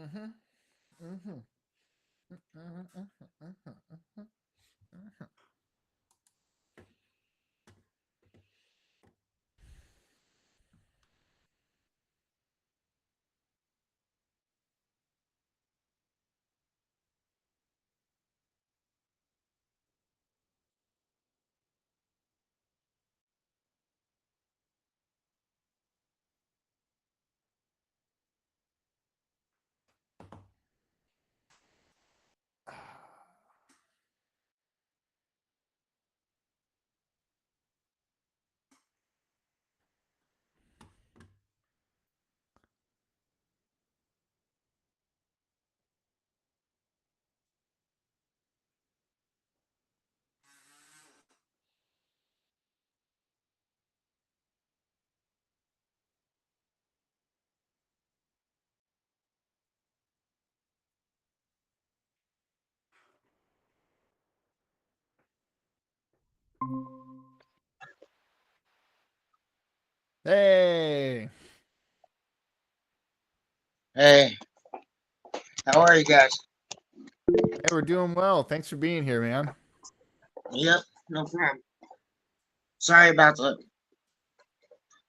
Mm-hmm. Mm-hmm. Mm-hmm. Mm-hmm. Hey, Hey, how are you guys? hey, we're doing well. Thanks for being here, man. Yep, no problem. Sorry about the.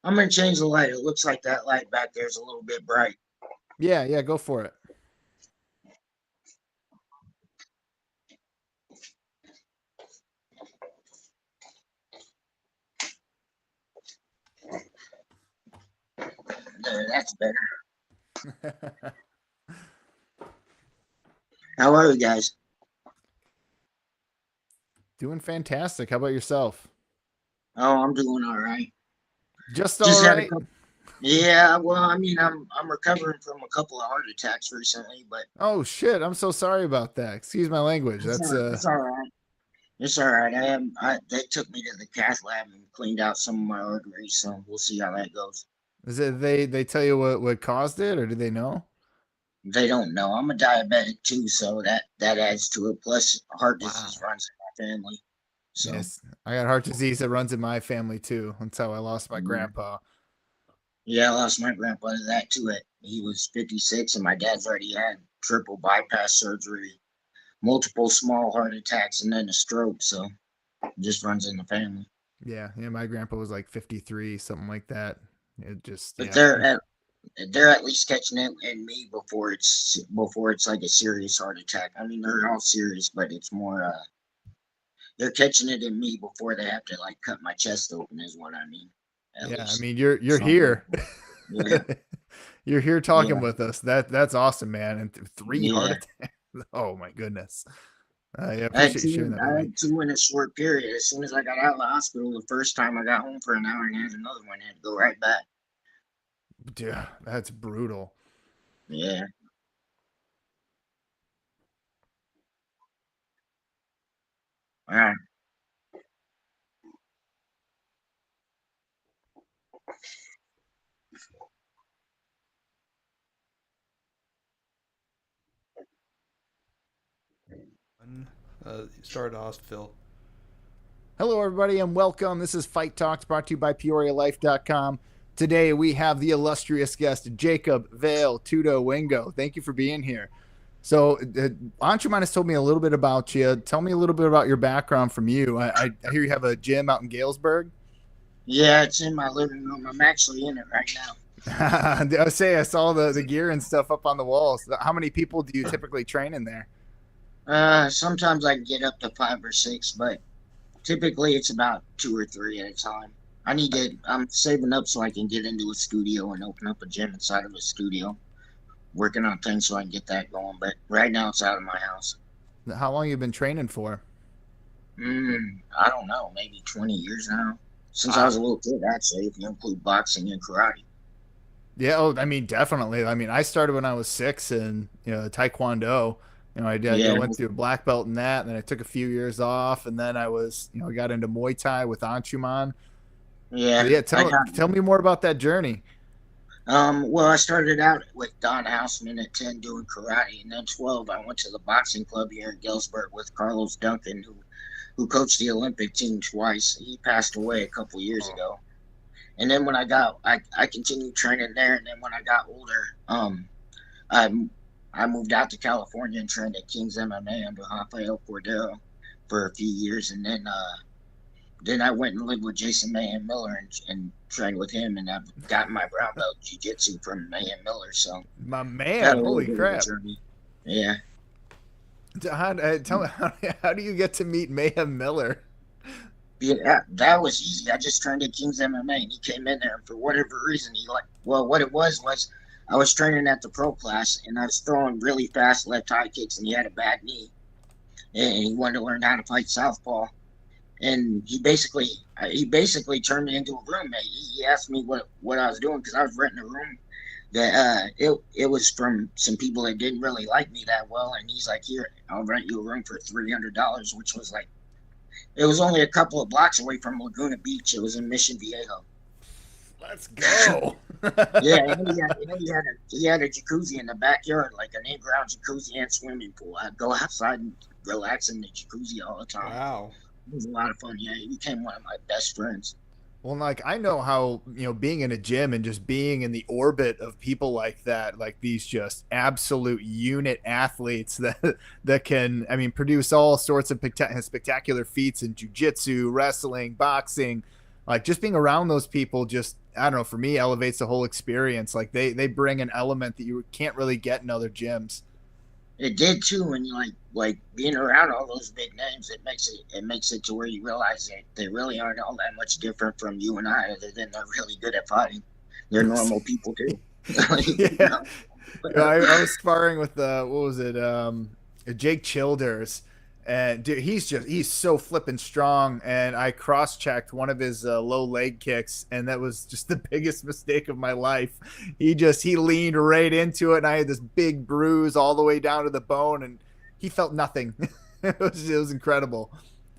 I'm gonna change the light. It looks like that light back there is a little bit bright. Yeah, yeah, go for it. There, that's better. How are you guys? Doing fantastic. How about yourself? Oh, I'm doing all right. Just all Just had a right. couple. Yeah, well, I mean, I'm recovering from a couple of heart attacks recently, but Oh shit, I'm so sorry about that. Excuse my language. That's it's all right. It's all right. They took me to the cath lab and cleaned out some of my arteries, so we'll see how that goes. is it they tell you what caused it, or do they know? They don't know. I'm a diabetic too, so that adds to it. Plus, heart disease Wow. runs in my family, so. Yes, I got heart disease that runs in my family too. That's how I lost my Yeah. grandpa. Yeah, I lost my grandpa to that too. He was 56, and my dad's already had triple bypass surgery, multiple small heart attacks, and then a stroke. So it just runs in the family. Yeah, yeah, my grandpa was like 53, something like that. It just But yeah. they're at least catching it in me before it's like a serious heart attack. I mean, they're all serious, but it's more they're catching it in me before they have to like cut my chest open, is what I mean. At Yeah, I least mean you're some here. people. Yeah, You're here talking yeah, with us. That's awesome, man. And three heart yeah. attacks. Oh my goodness. I I had appreciate you sharing two. that with I me. had two in a short period. As soon as I got out of the hospital, the first time I got home for an hour and I had another one. I had to go right back. Yeah, that's brutal. Yeah. All right. Start off, Phil. Hello, everybody, and welcome. This is Fight Talks brought to you by PeoriaLife.com. Today we have the illustrious guest, Jacob Vale, Tudo, Wingo. Thank you for being here. So, Anshuman has told me a little bit about you. Tell me a little bit about your background from you. I hear you have a gym out in Galesburg. Yeah, it's in my living room. I'm actually in it right now. I say I saw the gear and stuff up on the walls. How many people do you typically train in there? Sometimes I can get up to five or six, but typically it's about two or three at a time. I'm saving up so I can get into a studio and open up a gym inside of a studio. Working on things so I can get that going, but right now it's out of my house. How long you been training for? I don't know, maybe 20 years now. Since I was Wow. a little kid, actually, if you include boxing and karate. Yeah, oh, I mean, definitely. I mean, I started when I was 6 in Taekwondo. I Yeah, went through a black belt in that, and then I took a few years off, and then I got into Muay Thai with Anshuman. So yeah. yeah, I tell me more about that journey. well, I started out with Don Houseman at 10 doing karate, and then 12 I went to the boxing club here in Galesburg with Carlos Duncan, who coached the Olympic team twice. He passed away a couple years Oh, ago. And then I continued training there, and then when I got older, I I moved out to California and trained at King's MMA under Rafael Cordero for a few years, and then I went and lived with Jason Mayhem Miller and trained with him, and I've gotten my brown belt jiu-jitsu from Mayhem Miller. So My got man, a little holy bit of a crap. journey. Yeah. Tell me, how do you get to meet Mayhem Miller? Yeah, that was easy. I just trained at King's MMA, and he came in there, and for whatever reason, what it was I was training at the pro class, and I was throwing really fast left high kicks, and he had a bad knee, and he wanted to learn how to fight southpaw, and he basically turned me into a roommate. He asked me what I was doing because I was renting a room that it was from some people that didn't really like me that well, and he's like, "Here, I'll rent you a room for $300," which was like. It was only a couple of blocks away from Laguna Beach. It was in Mission Viejo. Let's go. Yeah, and he had a jacuzzi in the backyard, like an in-ground jacuzzi and swimming pool. I'd go outside and relax in the jacuzzi all the time. Wow. It was a lot of fun. Yeah, he became one of my best friends. Well, like I know how, being in a gym and just being in the orbit of people like that, like these just absolute unit athletes that can, produce all sorts of spectacular feats in jiu-jitsu, wrestling, boxing. Like just being around those people just, I don't know, for me elevates the whole experience. Like they bring an element that you can't really get in other gyms. It did too, and like being around all those big names, it makes it to where you realize that they really aren't all that much different from you and I, other than they're really good at fighting. They're normal people too. Yeah. I was sparring with Jake Childers, and dude, he's so flippin' strong, and I cross-checked one of his low leg kicks, and that was just the biggest mistake of my life. He leaned right into it, and I had this big bruise all the way down to the bone, and he felt nothing. It was incredible.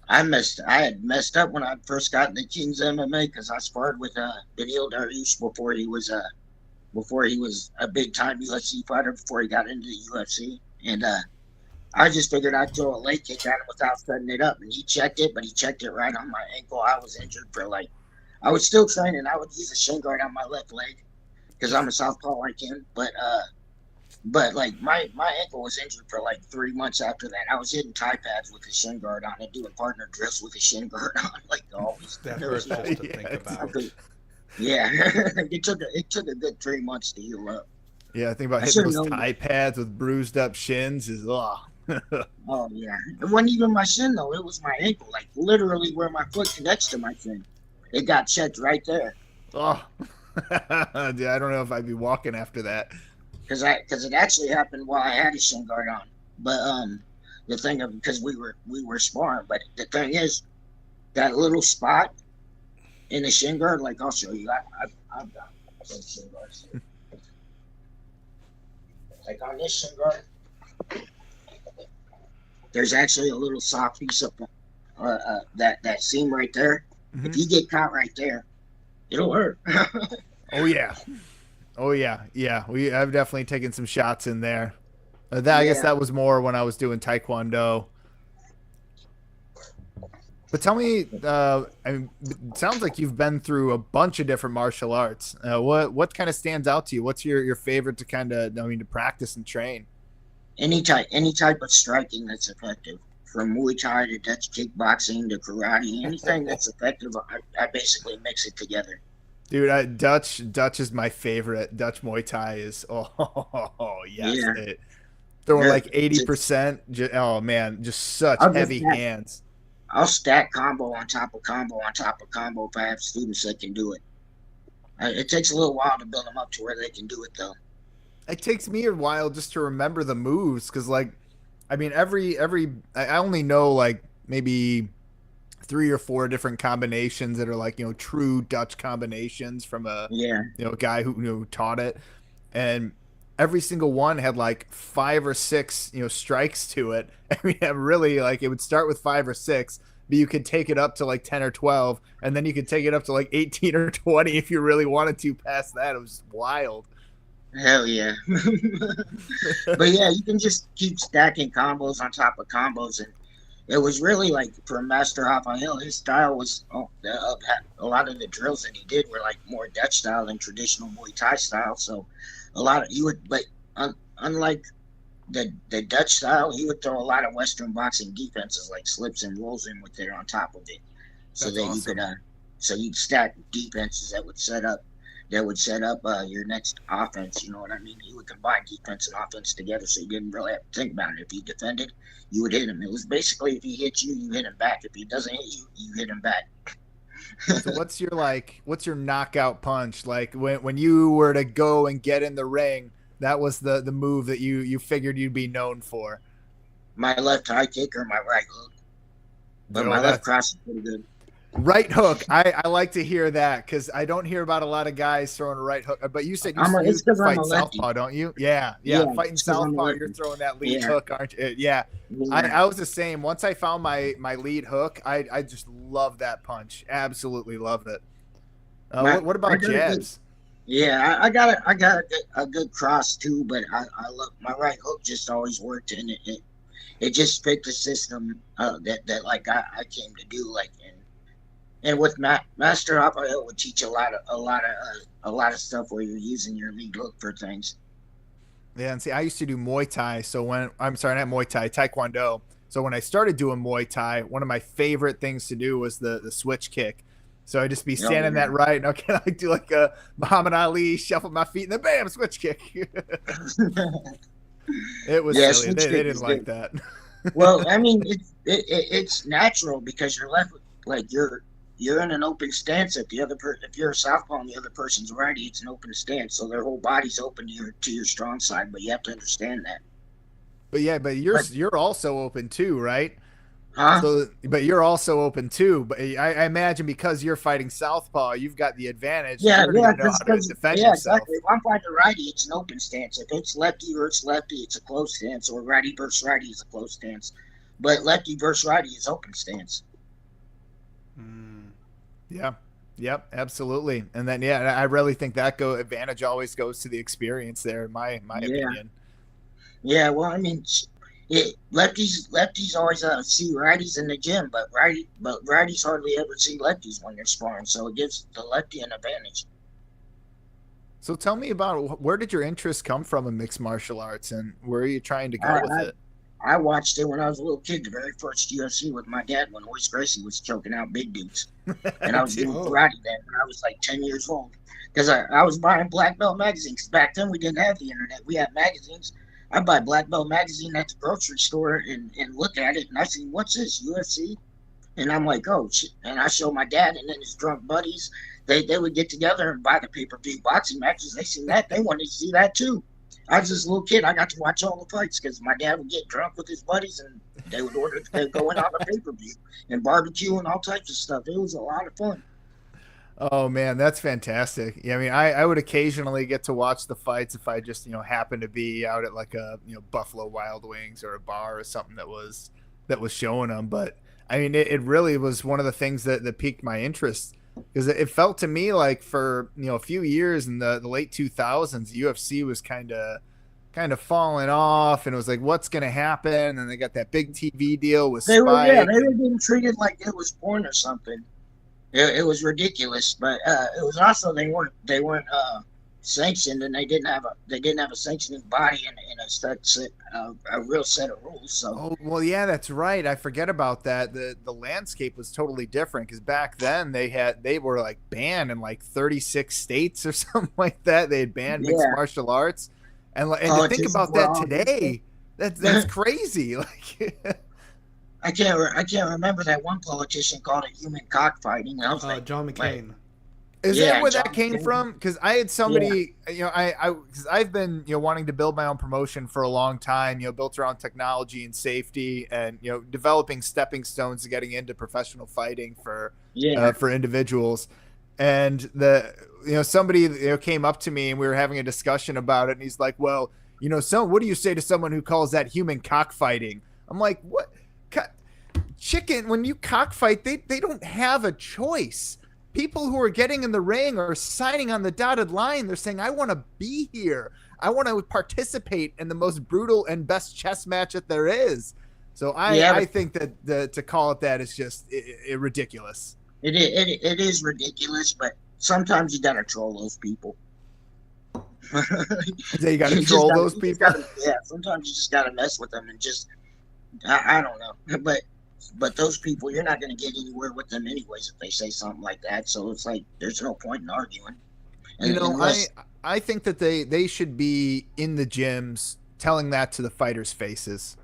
I had messed up when I first got into King's MMA because I sparred with Benil Dariush before he was a big time UFC fighter, before he got into the UFC, and I just figured I'd throw a leg kick at him without setting it up, and he checked it, but he checked it right on my ankle. I was injured for I was still training. I would use a shin guard on my left leg because I'm a southpaw like him, but like my ankle was injured for like 3 months after that. I was hitting Thai pads with a shin guard on and doing partner drills with a shin guard on, like always. That hurts just to think about. Yeah, it took a good 3 months to heal up. Yeah, I think about hitting those Thai pads with bruised up shins is Oh yeah, it wasn't even my shin though. It was my ankle, like literally where my foot connects to my shin. It got checked right there. Oh, dude, I don't know if I'd be walking after that. Because it actually happened while I had a shin guard on. But the thing of because we were sparring, but the thing is that little spot in the shin guard, like I'll show you. I've got some shin guards. Like on this shin guard, there's actually a little soft piece of that seam right there. Mm-hmm. If you get caught right there, it'll hurt. Oh yeah. I've definitely taken some shots in there. I guess that was more when I was doing Taekwondo. But tell me, it sounds like you've been through a bunch of different martial arts. What kind of stands out to you? What's your favorite to kind of, to practice and train? Any type of striking that's effective, from Muay Thai to Dutch kickboxing to karate, anything that's effective, I basically mix it together. Dude, Dutch is my favorite. Dutch Muay Thai is yes. Yeah. Throwing like 80%. Oh man, just such heavy hands. I'll stack combo on top of combo on top of combo if I have students that can do it. It takes a little while to build them up to where they can do it though. It takes me a while just to remember the moves because I only know like maybe 3 or 4 different combinations that are like, true Dutch combinations from a guy who taught it. And every single one had like 5 or 6, strikes to it. Really, like it would start with 5 or 6, but you could take it up to like 10 or 12, and then you could take it up to like 18 or 20 if you really wanted to past that. It was wild. Hell yeah. But yeah, you can just keep stacking combos on top of combos, and it was really like for Master Rafael, his style was a lot of the drills that he did were like more Dutch style than traditional Muay Thai style. So a lot of you would, but unlike the Dutch style, he would throw a lot of Western boxing defenses like slips and rolls in with there on top of it, so That's that you awesome. could so you'd stack defenses that would set up your next offense. You know what I mean? He would combine defense and offense together, so you didn't really have to think about it. If he defended, you would hit him. It was basically if he hits you, you hit him back. If he doesn't hit you, you hit him back. So what's your knockout punch? Like when you were to go and get in the ring, that was the move that you figured you'd be known for. My left high kick or my right hook, but Oh, my left that's cross is pretty good. right hook. I like to hear that because I don't hear about a lot of guys throwing a right hook. But you said you It's because I'm a fight lefty. southpaw, don't you? Yeah, Yeah, Fighting it's because I'm a southpaw, you're lefty. throwing that lead Yeah, hook, aren't you? Yeah. yeah. I was the same. Once I found my lead hook, I just love that punch. Absolutely loved it. What I about got a good. jabs? Yeah, I got a good cross too, but I love my right hook. Just always worked, and it just fit the system that like I came to do. Like and with Master Rafael would teach a lot of stuff where you're using your lead hook for things. Yeah, and see, I used to do Muay Thai. So when I'm sorry, not Muay Thai, Taekwondo. So when I started doing Muay Thai, one of my favorite things to do was the switch kick. So I'd just be Oh standing that right, and okay, I do like a Muhammad Ali, shuffle my feet, and then bam, switch kick. yeah. It was Yeah, silly. switch They kick didn't is like good. that. Well, I mean, it's natural because you're left with, like you're in an open stance. If you're a southpaw and the other person's righty, it's an open stance, so their whole body's open to your strong side. But you have to understand that. But yeah, but But you're also open too, right? huh? So, but you're also open too. But I imagine because you're fighting southpaw, you've got the advantage. Yeah, You're yeah, gonna know how to defend yeah, yourself. exactly. If I'm fighting a righty, it's an open stance. If it's lefty versus lefty, it's a close stance, or righty versus righty is a close stance. But lefty versus righty is open stance. Mm. Yeah. Yep, absolutely. And then yeah, I really think that go advantage always goes to the experience there, in my Yeah, opinion. yeah. Well, I mean, lefties always see righties in the gym, but righties hardly ever see lefties when they're sparring. So it gives the lefty an advantage. So tell me about where did your interest come from in mixed martial arts and where are you trying to go I, with it? I watched it when I was a little kid, the very first UFC with my dad when Royce Gracie was choking out big dudes. And I was Dude, doing Oh, karate then when I was like 10 years old. Because I was buying Black Belt magazines. Back then, we didn't have the internet. We had magazines. I buy Black Belt magazine at the grocery store and look at it. And I see, what's this, UFC? And I'm like, oh, shit. And I show my dad and then his drunk buddies. They would get together and buy the pay-per-view boxing matches. They seen that. They wanted to see that too. I was this little kid. I got to watch all the fights because my dad would get drunk with his buddies and they'd go in on the pay-per-view and barbecue and all types of stuff. It was a lot of fun. oh man, that's fantastic. Yeah, I mean, I would occasionally get to watch the fights if I just happen to be out at like a Buffalo Wild Wings or a bar or something that was showing them. But I mean, it really was one of the things that piqued my interest because it felt to me like for a few years in the late 2000s, UFC was kind of falling off, and it was like, what's going to happen? And they got that big TV deal with They Spike, were and being treated like it was porn or something. It was ridiculous, but it was also they weren't sanctioned, and they didn't have a sanctioning body and a real set of rules. So oh well, yeah, that's right. I forget about that. The landscape was totally different because back then they were like banned in like 36 states or something like that. They had banned mixed yeah, martial arts, and to think politicians about were that all against it. today, that's crazy. Like, I can't remember that one politician called it human cockfighting. I was John like, McCain. is that yeah, where that John came McCain. from? Because I had Yeah, somebody, because I've been, wanting to build my own promotion for a long time, built around technology and safety, and developing stepping stones to getting into professional fighting yeah. for individuals. And somebody came up to me and we were having a discussion about it, and he's like, "Well, so what do you say to someone who calls that human cockfighting?" I'm like, "What? Chicken, when you cockfight, they don't have a choice. People who are getting in the ring are signing on the dotted line. They're saying, I want to be here. I want to participate in the most brutal and best chess match that there is." So Yeah, I think that to call it that is just ridiculous. it is ridiculous, but sometimes you gotta troll those people. So you got to You just troll gotta, those you just people. gotta, yeah. Sometimes you just gotta mess with them and just, I don't know, but those people, you're not gonna get anywhere with them anyways if they say something like that. So it's like there's no point in arguing, You and know, I unless I think that they should be in the gyms telling that to the fighters' faces.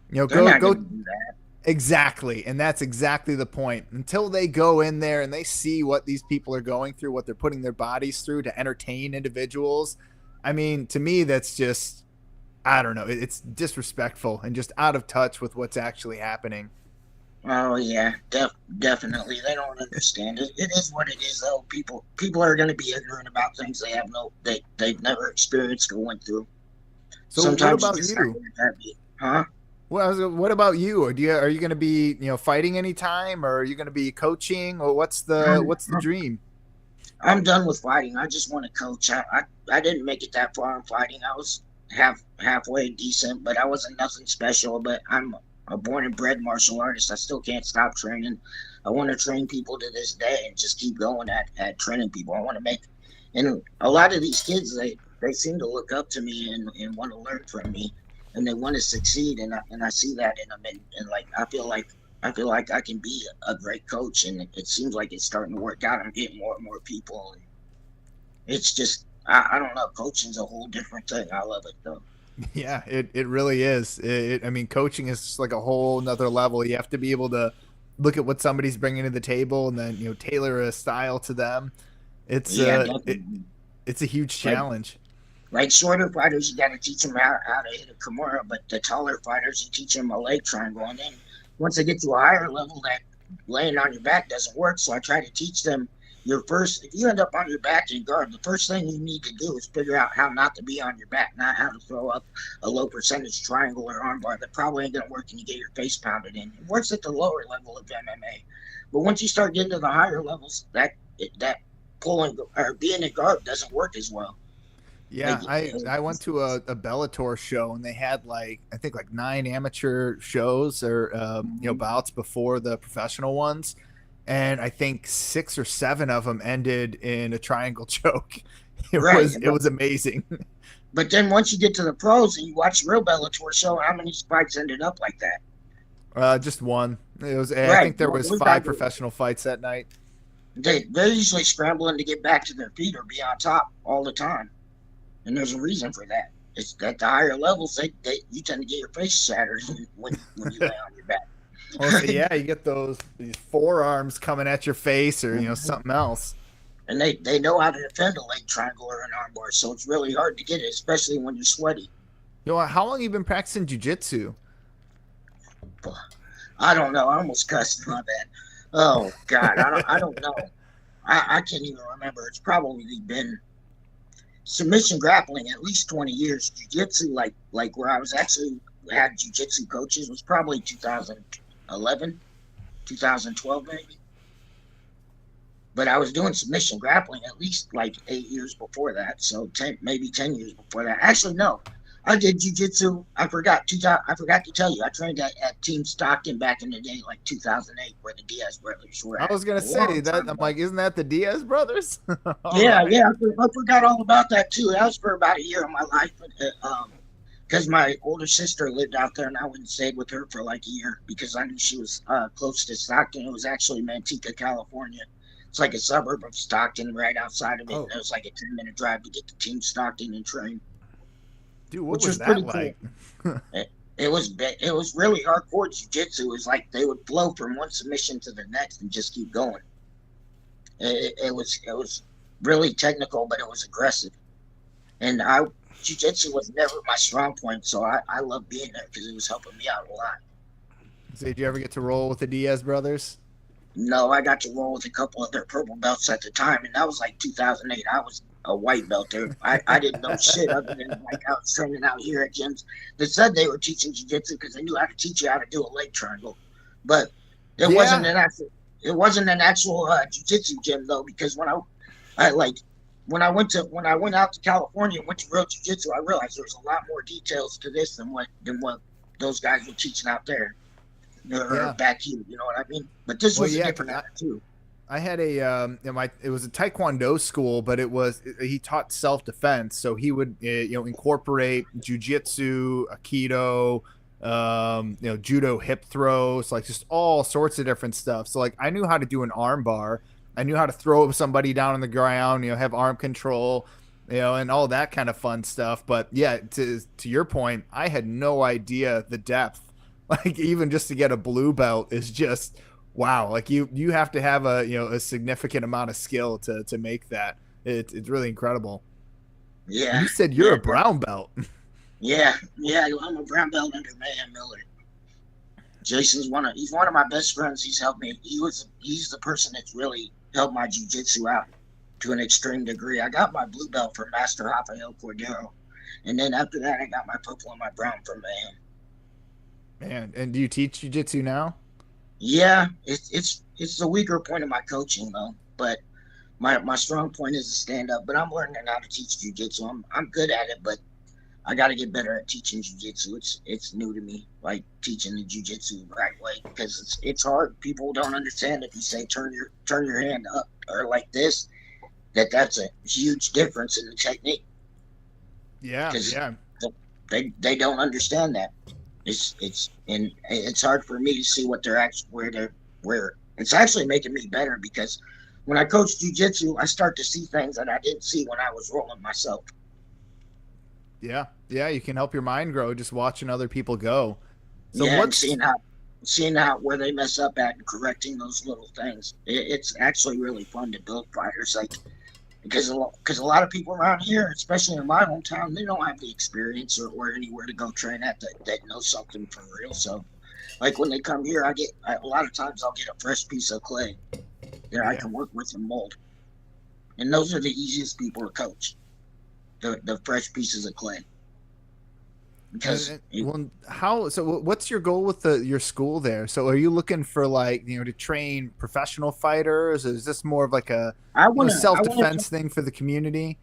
You know, they're go not go gonna do that. exactly, and that's exactly the point. Until they go in there and they see what these people are going through, what they're putting their bodies through to entertain individuals. I mean, to me, that's just I don't know. It's disrespectful and just out of touch with what's actually happening. Oh yeah, definitely. They don't understand it. It is what it is, though. People are gonna be ignorant about things they've never experienced or went through. So, what Sometimes you about just gotta you? let that be, huh? Well, what about you? Or are you going to be fighting anytime, or are you going to be coaching, or I'm, what's the dream? I'm done with fighting. I just want to coach. I didn't make it that far in fighting. I was halfway decent, but I wasn't nothing special. But I'm a born and bred martial artist. I still can't stop training. I want to train people to this day and just keep going at training people. I want to make, and a lot of these kids, they seem to look up to me and want to learn from me, and they want to succeed. And I see that in them, and like I feel like I can be a great coach, and it seems like it's starting to work out. I'm getting more and more people, and it's just I don't know. Coaching's a whole different thing. I love it though. Yeah, it really is. I mean, coaching is just like a whole nother level. You have to be able to look at what somebody's bringing to the table and then tailor a style to them. It's Yeah, it, definitely. it's a huge Like challenge. like shorter fighters, you got to teach them how to hit a Kimura, but the taller fighters, you teach them a leg triangle, and then once they get to a higher level, that laying on your back doesn't work. So I try to teach them your first. If you end up on your back in guard, the first thing you need to do is figure out how not to be on your back, not how to throw up a low percentage triangle or armbar that probably ain't gonna work and you get your face pounded in. It works at the lower level of MMA, but once you start getting to the higher levels, that pulling or being in guard doesn't work as well. Like Yeah, I went to a Bellator show and they had like I think like 9 amateur shows or bouts before the professional ones, and I think 6 or 7 of them ended in a triangle choke. right, It was amazing. but then once you get to the pros and you watch real Bellator show, how many fights ended up like that? Just one. It was. I Right, think there was those guys 5 professional fights that night. they're usually scrambling to get back to their feet or be on top all the time, and there's a reason for that. It's at the higher levels they you tend to get your face shattered when you lay on your back. Well, so yeah, you get these forearms coming at your face or something else. And they know how to defend a leg triangle or an armbar, so it's really hard to get it, especially when you're sweaty. How long have you been practicing jujitsu? I don't know. I almost cussed my bad. Oh God, I don't know. I can't even remember. It's probably been submission grappling at least 20 years. Jiu-jitsu, like where I was actually had jiu-jitsu coaches, was probably 2011, 2012 maybe. But I was doing submission grappling at least like 8 years before that, so maybe 10 years before that. Actually, no, I did jiu-jitsu. I forgot to tell you, I trained at Team Stockton back in the day, like 2008, where the Diaz brothers were I at. was gonna A say long that. time I'm ago. like, isn't that the Diaz brothers? All Yeah, right. yeah, I forgot all about that too. That was for about a year of my life, because my older sister lived out there, and I went and stayed with her for like a year because I knew she was close to Stockton. It was actually Manteca, California. It's like a suburb of Stockton, right outside of it. And Oh, it was like a 10-minute drive to get to Team Stockton and train, dude, what which was was pretty that cool. like? It was really hardcore jiu-jitsu. It was like they would flow from one submission to the next and just keep going. It was really technical, but it was aggressive. And jiu-jitsu was never my strong point, so I love being there because it was helping me out a lot. So did you ever get to roll with the Diaz brothers? No, I got to roll with a couple of their purple belts at the time, and that was like 2008. I was a white belt there. I didn't know shit other than like I was training out here at gyms that said they were teaching jiu-jitsu because they knew how to teach you how to do a leg triangle. But it wasn't Yeah, an actual it wasn't an actual jiu-jitsu gym though, because I like when I went out to California and went to real jiu-jitsu, I realized there was a lot more details to this than what those guys were teaching out there or yeah. back here. You know what I mean? But this Well, was a yeah, different because attitude. I had a it was a Taekwondo school, but he taught self defense, so he would incorporate jujitsu, aikido, judo hip throws, like just all sorts of different stuff. So like I knew how to do an arm bar, I knew how to throw somebody down on the ground, have arm control, and all that kind of fun stuff. But yeah, to your point, I had no idea the depth. Like even just to get a blue belt is just wow. Like you have to have a significant amount of skill to make that. It's really incredible. And Yeah, you said you're yeah, a brown belt. yeah. I'm a brown belt under Mayhem Miller. He's one of my best friends. He's helped me. He's the person that's really helped my jujitsu out to an extreme degree. I got my blue belt from Master Rafael Cordero, and then after that, I got my purple and my brown from Mayhem. Man, and do you teach jiu-jitsu now? Yeah, it's the weaker point of my coaching though, but my strong point is to stand up. But I'm learning how to teach jujitsu. I'm good at it, but I got to get better at teaching jujitsu. It's new to me, like teaching the jujitsu the right way, because it's hard. People don't understand if you say turn your hand up or like this, that's a huge difference in the technique. Yeah, Because yeah. they don't understand that. It's hard for me to see what they're actually where it's actually making me better, because when I coach jujitsu, I start to see things that I didn't see when I was rolling myself. Yeah, yeah, you can help your mind grow just watching other people go. So Yeah, and what's seeing how where they mess up at and correcting those little things. It's actually really fun to build fighters, like because a lot of people around here, especially in my hometown, they don't have the experience or anywhere to go train at that know something for real. So, like when they come here, a lot of times I'll get a fresh piece of clay that I yeah. can work with and mold, and those are the easiest people to coach. The fresh pieces of clay, because Well, how? So, what's your goal with your school there? So, are you looking for like to train professional fighters? Or is this more of like a self I want to defense thing for the community?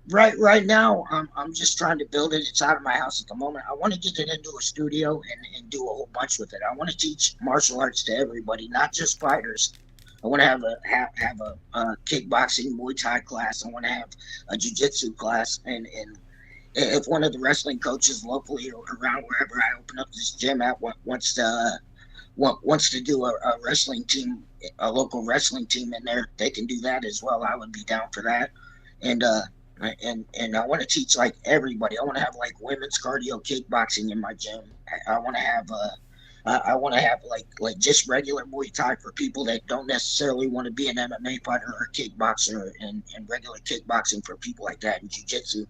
right now I'm just trying to build it. It's out of my house at the moment. I want to get it into a studio and do a whole bunch with it. I want to teach martial arts to everybody, not just fighters. I want to have a kickboxing Muay Thai class. I want to have a jiu-jitsu class, and if one of the wrestling coaches locally or around wherever I open up this gym at wants to do a wrestling team, a local wrestling team in there, they can do that as well. I would be down for that. And I want to teach like everybody. I want to have like women's cardio kickboxing in my gym. I want to have I want to have like just regular Muay Thai for people that don't necessarily want to be an MMA fighter or a kickboxer, and regular kickboxing for people like that, and jiu-jitsu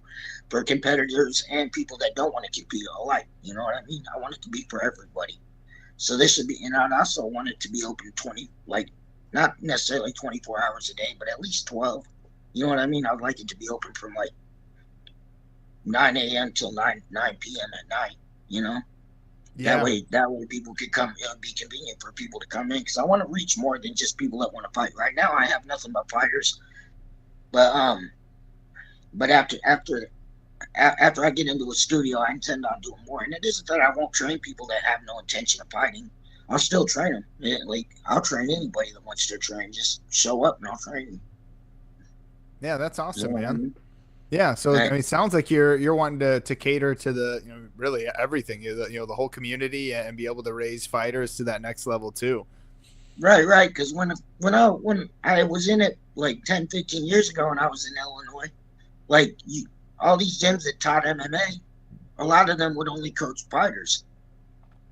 for competitors and people that don't want to compete alike. You know what I mean? I want it to be for everybody. So this should be, and I also want it to be open 20, like not necessarily 24 hours a day, but at least 12. You know what I mean? I'd like it to be open from like 9 a.m. till 9 p.m. at night. You know, Yeah, that way people could come. It'll be convenient for people to come in, because I want to reach more than just people that want to fight. Right now, I have nothing but fighters, but after I get into a studio, I intend on doing more. And it isn't that I won't train people that have no intention of fighting. I'll still train them. Like I'll train anybody that wants to train. Just show up and I'll train them. yeah, that's You awesome, know what I man. mean? Yeah, so I Right, mean, it sounds like you're wanting to cater to the really everything, the whole community, and be able to raise fighters to that next level too. right. Because when I was in it like 10, 15 years ago, and I was in Illinois, like all these gyms that taught MMA, a lot of them would only coach fighters,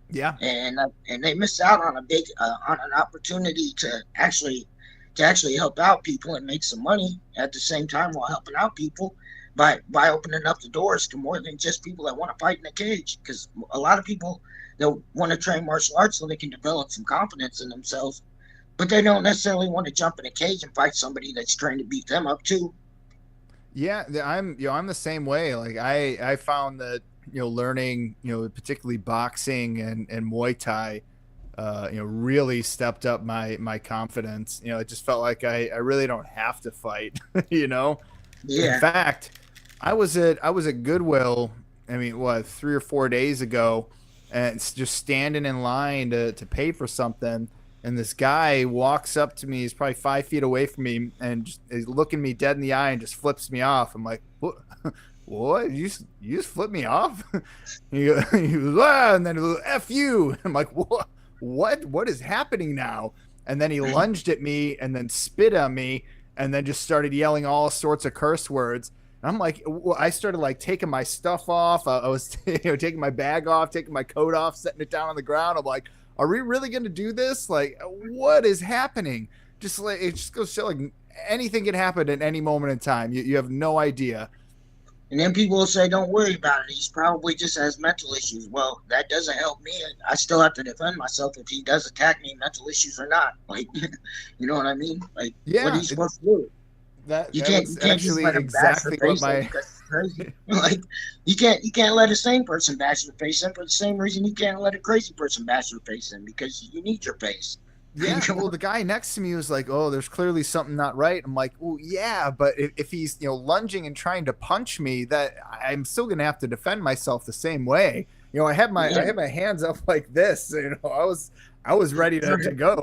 Yeah, and they missed out on a big on an opportunity to actually help out people and make some money at the same time while helping out people by opening up the doors to more than just people that want to fight in a cage. Because a lot of people that want to train martial arts so they can develop some confidence in themselves, but they don't necessarily want to jump in a cage and fight somebody that's trying to beat them up too. yeah, I'm the same way. Like I found that learning particularly boxing and Muay Thai really stepped up my confidence. It just felt like I really don't have to fight. In Yeah, fact, I was at Goodwill. I mean, what, 3 or 4 days ago, and just standing in line to pay for something, and this guy walks up to me. He's probably 5 feet away from me, and just is looking me dead in the eye and just flips me off. I'm like, what? What? You just flip me off? he goes, and then he goes, F you. I'm like, what? What is happening now? And then he lunged at me and then spit on me and then just started yelling all sorts of curse words. And I'm like, I started like taking my stuff off. I was taking my bag off, taking my coat off, setting it down on the ground. I'm like, are we really going to do this? Like, what is happening? Just like, it just goes to show like anything can happen at any moment in time. You have no idea. And then people will say, don't worry about it. He's probably just has mental issues. Well, that doesn't help me. I still have to defend myself if he does attack me, mental issues or not. Like, you know what I mean? Like, Yeah, what are you supposed to do? You can't just let him exactly bash your what face because it's crazy. Like, you can't let a sane person bash your face in for the same reason you can't let a crazy person bash your face in, because you need your face. Yeah, well, the guy next to me was like, "Oh, there's clearly something not right." I'm like, "Well, yeah, but if he's lunging and trying to punch me, that I'm still gonna have to defend myself the same way." I had my hands up like this. I was ready to go.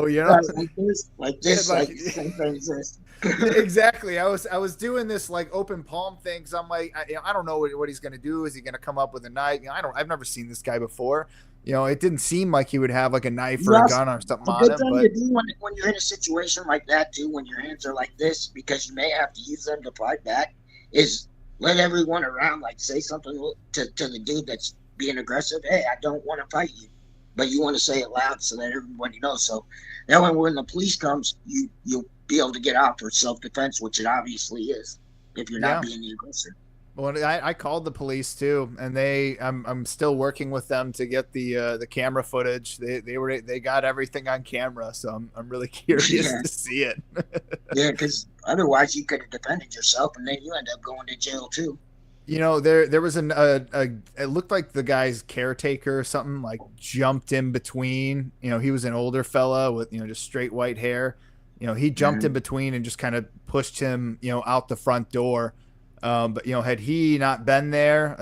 Like this, same thing as this. Exactly. I was doing this like open palm thing. Cause I'm like, I don't know what he's gonna do. Is he gonna come up with a knife? I've never seen this guy before. It didn't seem like he would have like a knife or a gun or something on him. The good thing to do when you're in a situation like that too, when your hands are like this, because you may have to use them to fight back, is let everyone around like say something to the dude that's being aggressive. Hey, I don't want to fight you, but you want to say it loud so that everybody knows. So that when the police comes, you'll be able to get out for self-defense, which it obviously is if you're not being the aggressor. Well, I called the police too, and I'm still working with them to get the camera footage. They got everything on camera, so I'm really curious to see it. Yeah, because otherwise you could have defended yourself, and then you end up going to jail too. There was it looked like the guy's caretaker or something like jumped in between. He was an older fella with just straight white hair. He jumped in between and just kind of pushed him out the front door. But had he not been there,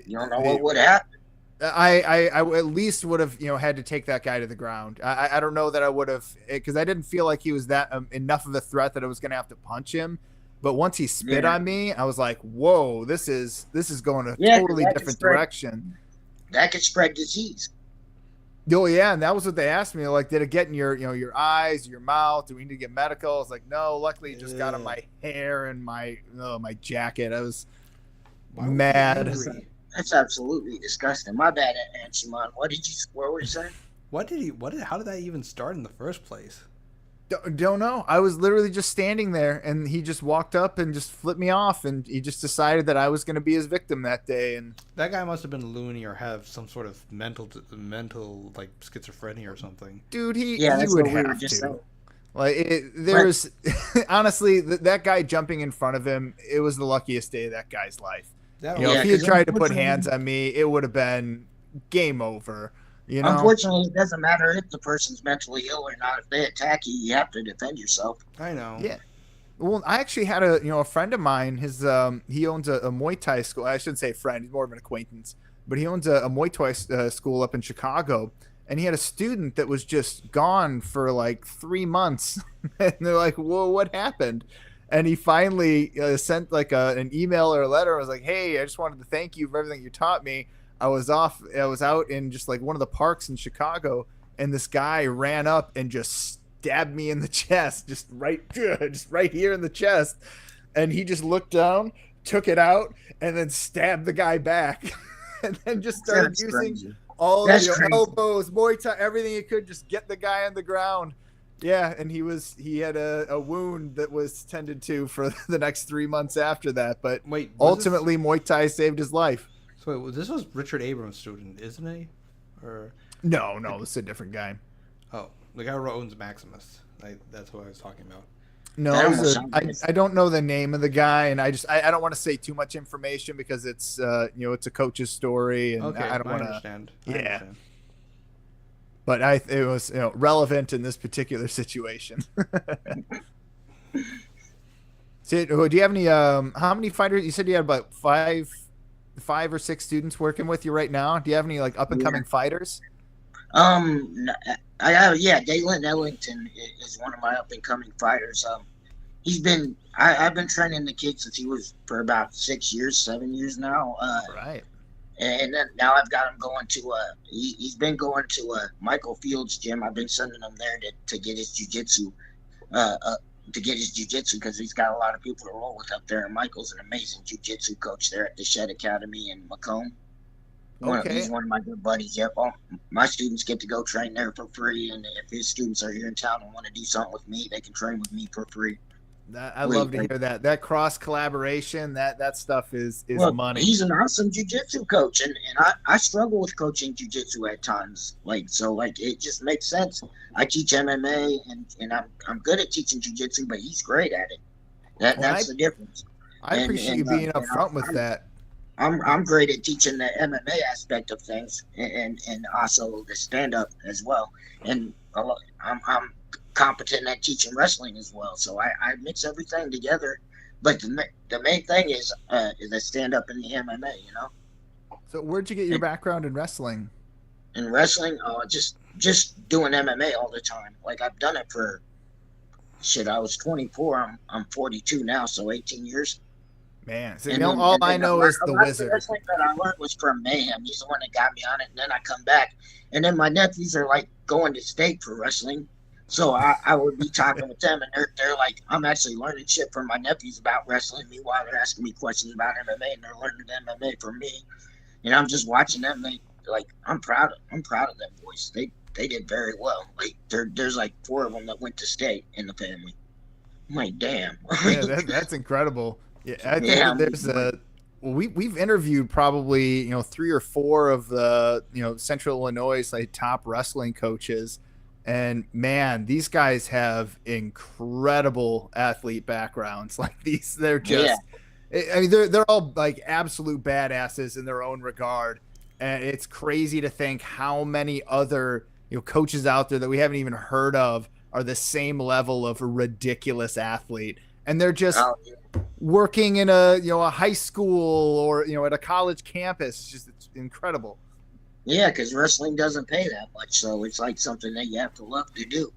you don't know what would happen. I at least would have had to take that guy to the ground. I don't know that I would have, because I didn't feel like he was that enough of a threat that I was going to have to punch him. But once he spit on me, I was like, whoa, this is going a totally different direction. That could spread disease. Oh yeah, and that was what they asked me. Like, did it get in your eyes, your mouth? Do we need to get medical? I was like, no. Luckily, it just got in my hair and my jacket. I was mad. That's absolutely disgusting. My bad, Aunt Shimon. What were you saying? How did that even start in the first place? Don't know. I was literally just standing there, and he just walked up and just flipped me off, and he just decided that I was going to be his victim that day. And that guy must have been loony or have some sort of mental like schizophrenia or something. Dude, he would have to. Honestly, that guy jumping in front of him, it was the luckiest day of that guy's life. If he had tried to put hands on me, it would have been game over. Unfortunately, it doesn't matter if the person's mentally ill or not. If they attack you, you have to defend yourself. I know. Yeah. Well, I actually had a friend of mine. He owns a Muay Thai school. I shouldn't say friend. He's more of an acquaintance. But he owns a Muay Thai school up in Chicago. And he had a student that was just gone for like 3 months. And they're like, whoa, what happened? And he finally sent like an email or a letter. I was like, hey, I just wanted to thank you for everything you taught me. I was out in just like one of the parks in Chicago, and this guy ran up and just stabbed me in the chest, just right here in the chest. And he just looked down, took it out, and then stabbed the guy back. And then just started using all the elbows, Muay Thai, everything he could, just get the guy on the ground. Yeah, and he had a wound that was tended to for the next 3 months after that. But ultimately, Muay Thai saved his life. So wait, this was Richard Abrams' student, isn't he? Or no, this is a different guy. Oh, the guy who owns Maximus. That's what I was talking about. No, I don't know the name of the guy, and I don't want to say too much information because it's it's a coach's story, and okay, I don't want to understand. Understand. But it was relevant in this particular situation. So, do you have any? How many fighters? You said you had about five or six students working with you right now. Do you have any like up and coming fighters? I have, yeah, Dalen Ellington is one of my up and coming fighters. I've been training the kid since he was for about 6 years, 7 years now. Right. And then now I've got him going to he's been going to Michael Fields' gym. I've been sending him there to get his jujitsu, because he's got a lot of people to roll with up there. And Michael's an amazing jujitsu coach there at the Shed Academy in Macomb. Okay. He's one of my good buddies. Yep, my students get to go train there for free, and if his students are here in town and want to do something with me, they can train with me for free. I love to hear that. That cross collaboration, that stuff is money. He's an awesome jujitsu coach, and I struggle with coaching jujitsu at times. It just makes sense. I teach MMA, and I'm good at teaching jujitsu, but he's great at it. That's the difference. I appreciate you being upfront with that. I'm great at teaching the MMA aspect of things, and also the stand up as well. And I'm competent at teaching wrestling as well. So I mix everything together. But the main thing is the stand up and the MMA. So where'd you get your background in wrestling? In wrestling, just doing MMA all the time. Like I've done it for I was 24. I'm 42 now, so 18 years. Man, so all I know is the Wizard. The wrestling that I learned was from Mayhem. He's the one that got me on it, and then I come back, and then my nephews are like going to state for wrestling, so I would be talking with them, and they're like, I'm actually learning shit from my nephews about wrestling. Meanwhile, they're asking me questions about MMA, and they're learning MMA from me, and I'm just watching them. I'm proud of them boys. They did very well. Like there's like 4 of them that went to state in the family. I'm like, damn. Yeah, that's incredible. Yeah, I think there's we've interviewed probably 3 or 4 of the Central Illinois top wrestling coaches, and man, these guys have incredible athlete backgrounds. Like they're just, I mean, they're all like absolute badasses in their own regard, and it's crazy to think how many other coaches out there that we haven't even heard of are the same level of a ridiculous athlete, and they're just working in a high school or at a college campus. It's incredible. Yeah, because wrestling doesn't pay that much, so it's like something that you have to love to do.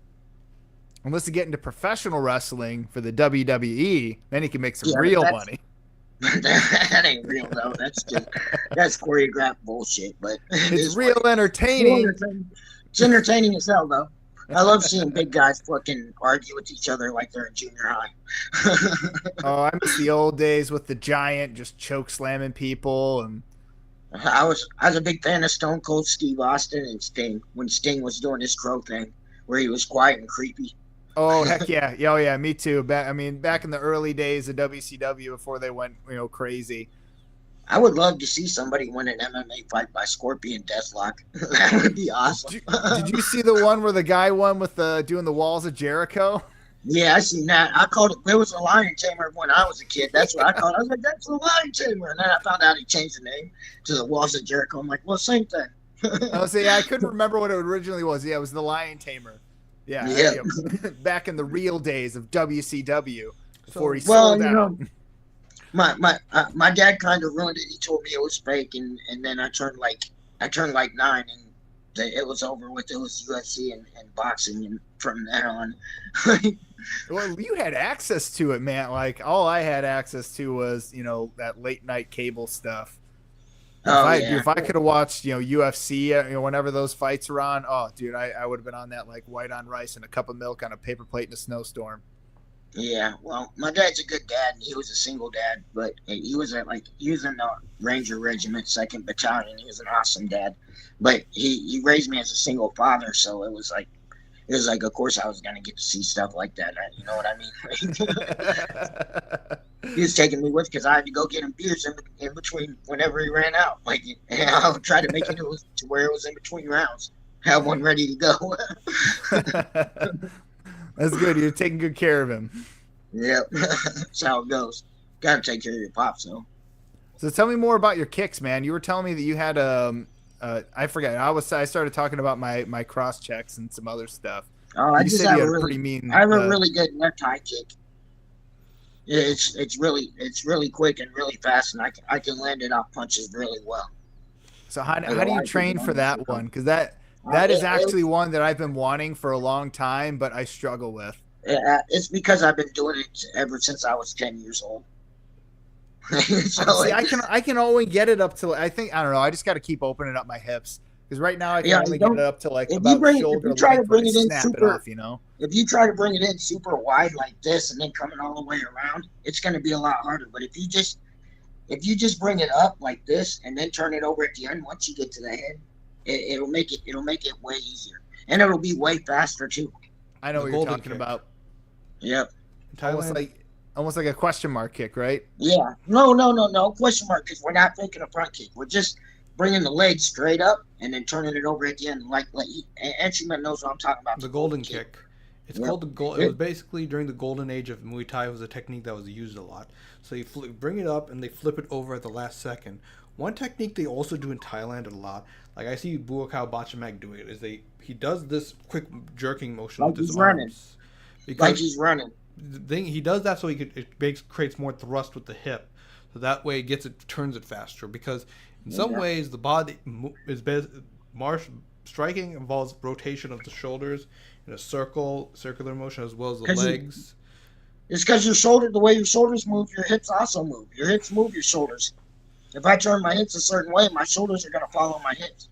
Unless you get into professional wrestling for the WWE, then you can make some real money. That ain't real though. That's choreographed bullshit. But it's real entertaining. It's entertaining as hell though. I love seeing big guys fucking argue with each other like they're in junior high. Oh, I miss the old days with the Giant just choke slamming people. And I was a big fan of Stone Cold Steve Austin and Sting when Sting was doing his crow thing where he was quiet and creepy. Oh heck yeah. Oh yeah, me too. Back in the early days of WCW before they went crazy. I would love to see somebody win an MMA fight by Scorpion Deathlock. That would be awesome. Did you see the one where the guy won with doing the Walls of Jericho? Yeah, I seen that. I called it was a lion tamer when I was a kid. That's what I called it. I was like, that's the lion tamer. And then I found out he changed the name to the Walls of Jericho. I'm like, well, same thing. I couldn't remember what it originally was. Yeah, it was the lion tamer. Yeah. Back in the real days of WCW before he sold out. My dad kind of ruined it. He told me it was fake, and then I turned like 9, and it was over with. It was UFC and boxing, and from then on. Well, you had access to it, man. Like all I had access to was that late night cable stuff. If I could have watched UFC whenever those fights were on, oh dude, I would have been on that like white on rice and a cup of milk on a paper plate in a snowstorm. Yeah, well, my dad's a good dad, and he was a single dad, but he was in the Ranger Regiment, 2nd Battalion. He was an awesome dad, but he raised me as a single father, so it was like, of course I was gonna get to see stuff like that. You know what I mean? He was taking me with because I had to go get him beers in between whenever he ran out. Like, I would try to make it to where it was in between rounds, have one ready to go. That's good. You're taking good care of him. Yep. That's how it goes. Got to take care of your pops, though. So tell me more about your kicks, man. You were telling me that you had I forget. I started talking about my cross checks and some other stuff. Oh, I just have a really good left high kick. It's really quick and really fast, and I can land it off punches really well. So how do you train for that one? Because That is actually one that I've been wanting for a long time, but I struggle with. It's because I've been doing it ever since I was 10 years old. So see, I can only get it up to, I don't know. I just got to keep opening up my hips because right now I can only get it up to like about shoulder length. When I snap it off, you know. If you try to bring it in super wide like this and then coming all the way around, it's going to be a lot harder. But if you just bring it up like this and then turn it over at the end, once you get to the head, it'll make it way easier, and it'll be way faster too. I know what you're talking about. Yep. Almost like a question mark kick, right? Yeah. No question mark, because we're not faking a front kick. We're just bringing the leg straight up and then turning it over at the end. Like Entryman knows what I'm talking about. The golden kick. It's called the gold. It was basically during the golden age of Muay Thai. It was a technique that was used a lot. So you bring it up and they flip it over at the last second. One technique they also do in Thailand a lot, like I see Buakaw Bachamak doing it, is he does this quick jerking motion like with his arms. Like he's running. He does that so it creates more thrust with the hip, so that way it turns it faster. Because in some ways the body is striking involves rotation of the shoulders in a circular motion as well as the legs. It's because the way your shoulders move, your hips also move. Your hips move your shoulders. If I turn my hips a certain way, my shoulders are going to follow my hips.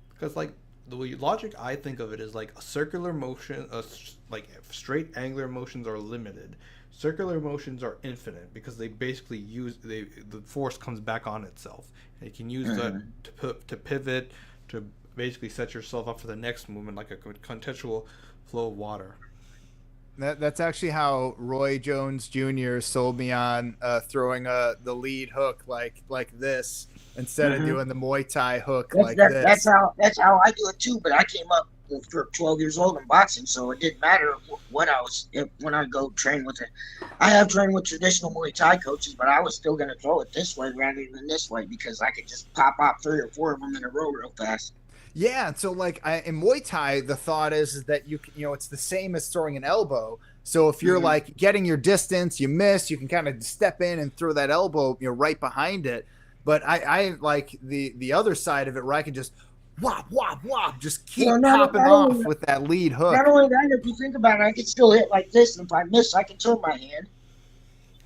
Because like the logic I think of it is like a circular motion, like straight angular motions are limited. Circular motions are infinite because they basically the force comes back on itself. And you can use that to pivot, to basically set yourself up for the next movement, like a contextual flow of water. That's actually how Roy Jones Jr. sold me on throwing the lead hook like this instead of doing the Muay Thai hook this. That's how I do it too. But I came up for 12 years old in boxing, so it didn't matter what when I go train with it. I have trained with traditional Muay Thai coaches, but I was still going to throw it this way rather than this way because I could just pop 3 or 4 of them in a row real fast. Yeah, so like in Muay Thai, the thought is that you know it's the same as throwing an elbow. So if you're like getting your distance, you miss, you can kind of step in and throw that elbow, right behind it. But I like the other side of it where I can just whop, just keep popping off with that lead hook. Not only that, if you think about it, I can still hit like this, and if I miss, I can turn my hand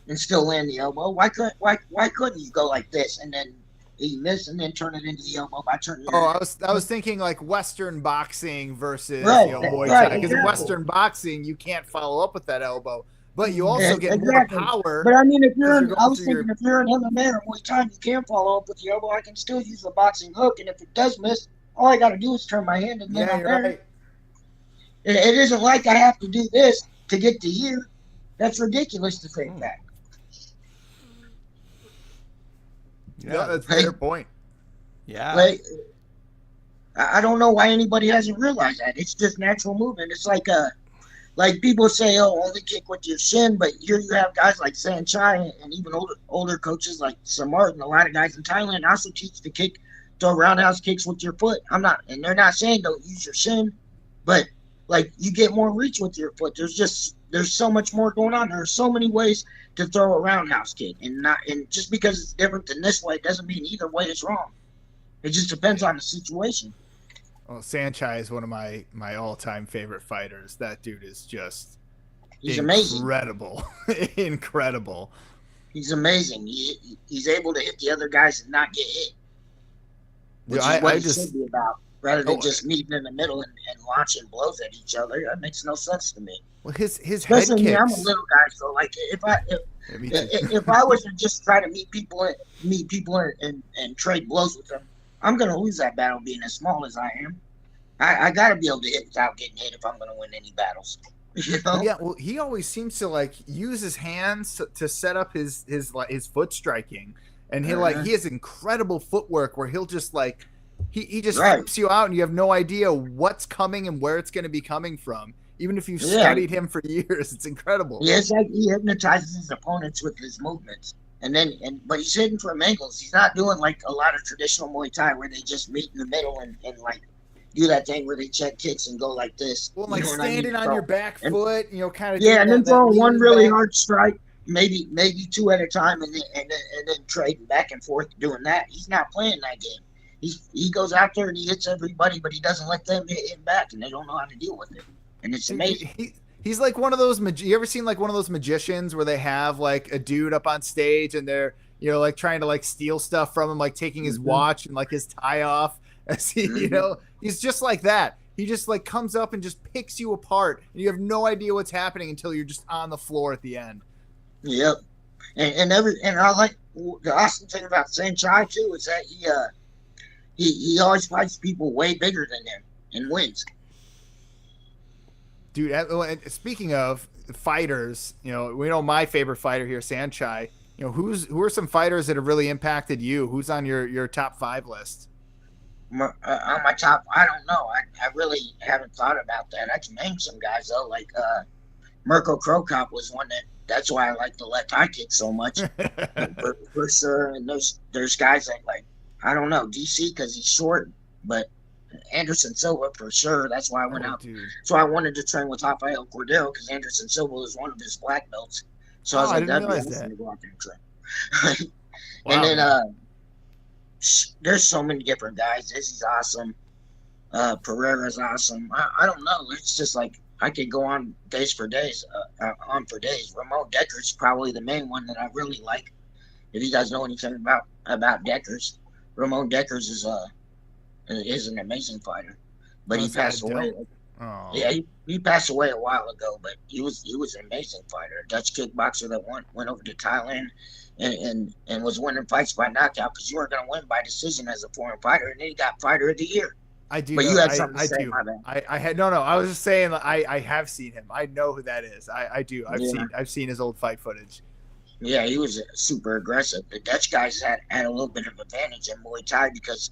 and still land the elbow. Why couldn't you go like this and then you miss and then turn it into the elbow by turning your hand? I was thinking like Western boxing versus Muay Thai, because in Western boxing you can't follow up with that elbow, but you also get more power. But I mean, if you're in MMA or Muay Thai, you can't follow up with the elbow. I can still use the boxing hook, and if it does miss, all I got to do is turn my hand and then I'm there. Right. It isn't like I have to do this to get to here. That's ridiculous to think that. Yeah, that's a fair point. Yeah. I don't know why anybody hasn't realized that. It's just natural movement. It's like people say, oh, only kick with your shin, but here you have guys like Sanchai and even older coaches like Samart and a lot of guys in Thailand also teach to throw roundhouse kicks with your foot. And they're not saying don't use your shin, but like you get more reach with your foot. There's so much more going on. There are so many ways to throw a roundhouse kick, and just because it's different than this way doesn't mean either way is wrong. It just depends on the situation. Well, Sanchai is one of my all-time favorite fighters. That dude is just incredible. Incredible. He's amazing. He's able to hit the other guys and not get hit, which is what he should be about, rather than just meeting in the middle and launching blows at each other. That makes no sense to me. Well, his especially head kicks. I'm a little guy, so like if I was to just try to meet people and trade blows with them, I'm gonna lose that battle being as small as I am. I gotta be able to hit without getting hit if I'm gonna win any battles. You know? Yeah, well, he always seems to like use his hands to set up his foot striking, and he has incredible footwork where he'll just like he just flips you out and you have no idea what's coming and where it's going to be coming from. Even if you've studied him for years, it's incredible. Yeah, it's like he hypnotizes his opponents with his movements. But he's hitting from angles. He's not doing like a lot of traditional Muay Thai where they just meet in the middle and like do that thing where they check kicks and go like this. Well, like standing on your back foot, kind of. Yeah, and then throwing one really hard strike, maybe 2 at a time, and then trading back and forth doing that. He's not playing that game. he goes out there and he hits everybody, but he doesn't let them hit him back, and they don't know how to deal with it. And it's Dude, amazing. he's like one of those. You ever seen like one of those magicians where they have like a dude up on stage and they're like trying to like steal stuff from him, like taking his watch and like his tie off. As he, he's just like that. He just like comes up and just picks you apart, and you have no idea what's happening until you're just on the floor at the end. Yep. And I like the awesome thing about Sanchai too is that he always fights people way bigger than him and wins. Dude, speaking of fighters, we know my favorite fighter here, Sanchai. Who are some fighters that have really impacted you? Who's on your top 5 list? On my top, I don't know. I really haven't thought about that. I can name some guys though, like Mirko Krokop was one that's why I like the left high kick so much for sure. And there's guys that like, I don't know, DC because he's short, but Anderson Silva for sure. That's why I went out. Dude. So I wanted to train with Rafael Cordero because Anderson Silva was one of his black belts. So I was like, that'd be awesome to go out there and train. Wow. And then there's so many different guys. Izzy's awesome. Pereira's awesome. I don't know. It's just like I could go on for days. Ramon Decker's probably the main one that I really like. If you guys know anything about Deckers, Ramon Deckers is an amazing fighter, but he passed away. Yeah, he passed away a while ago, but he was an amazing fighter, a Dutch kickboxer that went over to Thailand and was winning fights by knockout because you weren't going to win by decision as a foreign fighter, and then he got Fighter of the Year. I do. But you had something to say, my bad. I had no. I was just saying I have seen him. I know who that is. I do. I've seen his old fight footage. Yeah, he was super aggressive. The Dutch guys had a little bit of advantage in Muay Thai because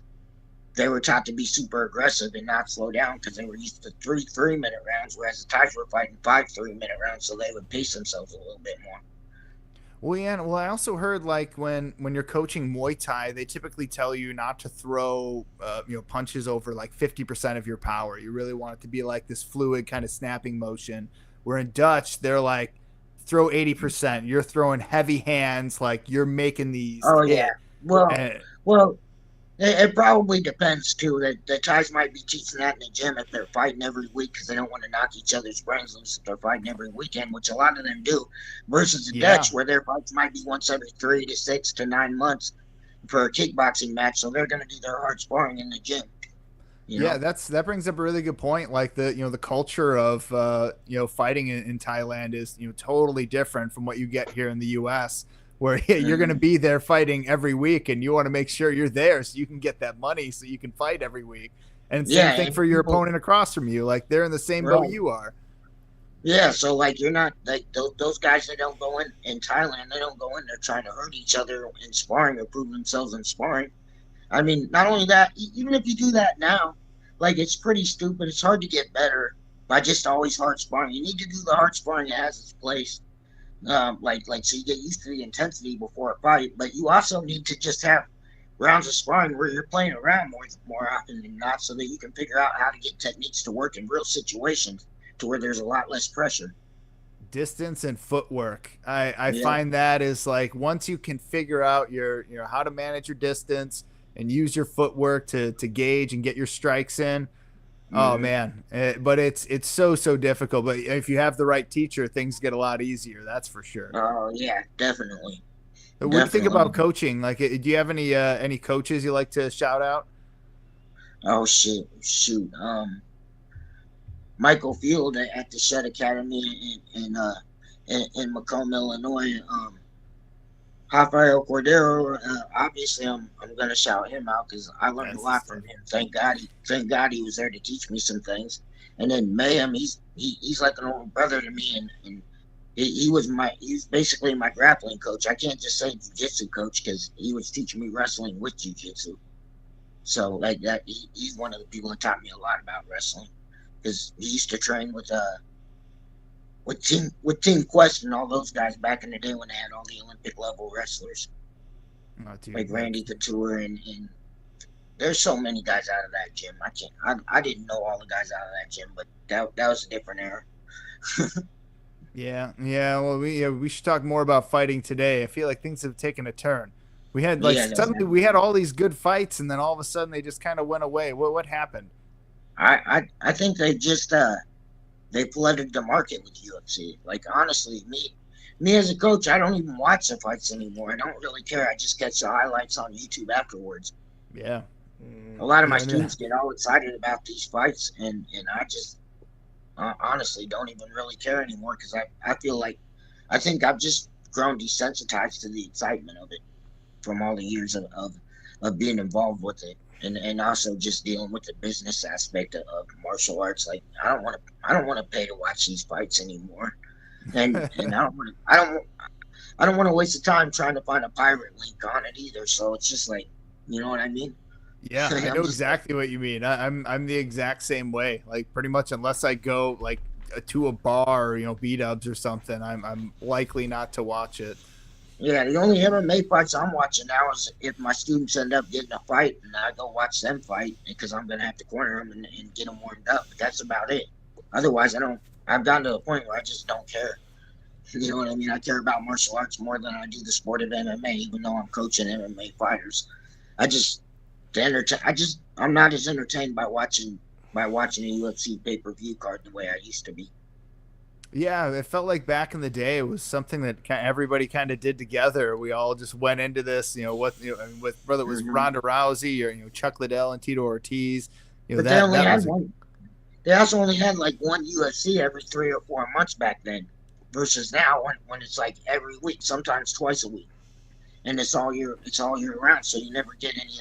they were taught to be super aggressive and not slow down because they were used to 3-minute rounds, whereas the Thais were fighting 5 3-minute rounds, so they would pace themselves a little bit more. Well, yeah. Well, I also heard like when you're coaching Muay Thai, they typically tell you not to throw punches over like 50% of your power. You really want it to be like this fluid kind of snapping motion. Where in Dutch, they're like throw 80%. You're throwing heavy hands, like you're making these. Oh yeah. Well. It probably depends too. The Thais might be teaching that in the gym if they're fighting every week because they don't want to knock each other's brains loose if they're fighting every weekend, which a lot of them do. Versus the Dutch, where their fights might be once every 3 to 6 to 9 months for a kickboxing match, so they're going to do their hard sparring in the gym. Yeah, that brings up a really good point. Like the culture of fighting in Thailand is totally different from what you get here in the U.S. where you're going to be there fighting every week and you want to make sure you're there so you can get that money so you can fight every week. And same thing for your opponent across from you. Like they're in the same boat you are. Yeah, so like you're not like those guys that don't go in Thailand, they don't go in there trying to hurt each other in sparring or prove themselves in sparring. I mean, not only that, even if you do that now, like it's pretty stupid. It's hard to get better by just always hard sparring. You need to do the hard sparring that has its place. Like so you get used to the intensity before a fight, but you also need to just have rounds of sparring where you're playing around more often than not so that you can figure out how to get techniques to work in real situations to where there's a lot less pressure. Distance and footwork. I find that is like once you can figure out your how to manage your distance and use your footwork to gauge and get your strikes in. Oh man, but it's so difficult. But if you have the right teacher, things get a lot easier. That's for sure. Oh yeah, definitely. What do you think about coaching? Like, do you have any coaches you like to shout out? Oh shoot. Michael Field at the Shed Academy in Macomb, Illinois. Rafael Cordero, obviously, I'm gonna shout him out because I learned a lot from him. Thank God he was there to teach me some things. And then Mayhem, he's like an older brother to me, and he's basically my grappling coach. I can't just say jiu-jitsu coach because he was teaching me wrestling with jiu-jitsu. So like that, he's one of the people that taught me a lot about wrestling because he used to train with Team Quest and all those guys back in the day when they had all the Olympic level wrestlers, like Randy Couture and there's so many guys out of that gym. I didn't know all the guys out of that gym, but that was a different era. Yeah. Well, we should talk more about fighting today. I feel like things have taken a turn. We had like Yeah, no, suddenly we had all these good fights, and then all of a sudden they just kind of went away. What happened? I think they just they flooded the market with UFC. Like honestly, me as a coach, I don't even watch the fights anymore. I don't really care. I just catch the highlights on YouTube afterwards. Yeah. A lot of my Yeah, I mean, students get all excited about these fights, and I just honestly don't even really care anymore because I feel like I think I've just grown desensitized to the excitement of it from all the years of being involved with it, and also just dealing with the business aspect of martial arts. Like I don't want to pay to watch these fights anymore, and I don't want to waste the time trying to find a pirate link on it either. So it's just like, you know what I mean? yeah, I I'm know just like, exactly what you mean. I'm the exact same way. Like pretty much unless I go like to a bar, or, B-dubs or something, I'm likely not to watch it. yeah, the only MMA fights I'm watching now is if my students end up getting a fight and I go watch them fight because I'm gonna have to corner them and get them warmed up. But that's about it. Otherwise, I don't. I've gotten to a point where I just don't care. You know what I mean? I care about martial arts more than I do the sport of MMA, even though I'm coaching MMA fighters. I just I'm not as entertained by watching a UFC pay-per-view card the way I used to be. Yeah, it felt like back in the day it was something that everybody kind of did together. We all just went into this, I mean, with whether it was Mhm. Ronda Rousey or Chuck Liddell and Tito Ortiz, But they only had one. They also only had like one UFC every 3 or 4 months back then, versus now when it's like every week, sometimes twice a week, and it's all year round. So you never get any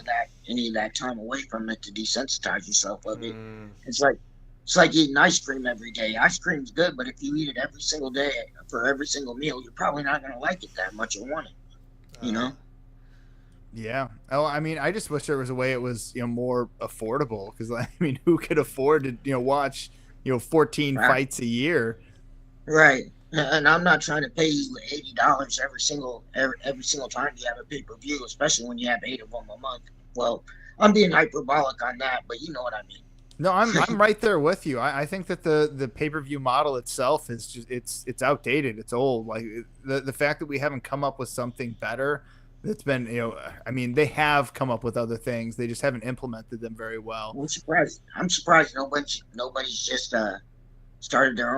of that time away from it to desensitize yourself of it. Mm, It's like it's like eating ice cream every day. Ice cream's good, but if you eat it every single day for every single meal, you're probably not gonna like it that much or want it. You uh, know? Yeah. Oh, I mean, I just wish there was a way it was more affordable because I mean, who could afford to watch 14 Right. fights a year? Right. And I'm not trying to pay you $80 every single time you have a pay per view, especially when you have 8 of them a month. Well, I'm being hyperbolic on that, but you know what I No, I'm mean. right there with you. I think that the pay per view model itself is just it's outdated. It's old. Like the fact that we haven't come up with something better that's been I mean they have come up with other things. They just haven't implemented them very well. I'm surprised. I'm surprised nobody's just started their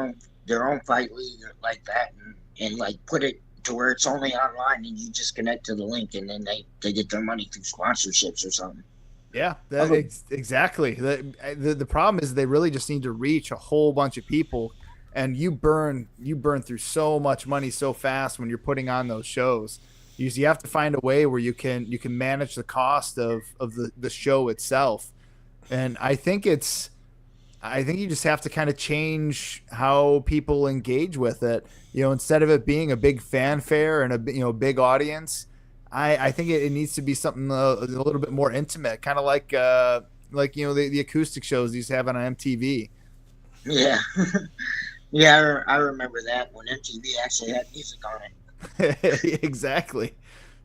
own fight league like that and like put it to where it's only online and you just connect to the link and then they get their money through sponsorships or something. Yeah, Other exactly. The problem is they really just need to reach a whole bunch of people, and you burn through so much money so fast when you're putting on those shows. You have to find a way where you can manage the cost of the show itself, and I think you just have to kind of change how people engage with it. Instead of it being a big fanfare and a big audience, I think it needs to be something a little bit more intimate, kind of like the acoustic shows these have on MTV. yeah. Yeah, I remember that when MTV actually had music on it. Exactly.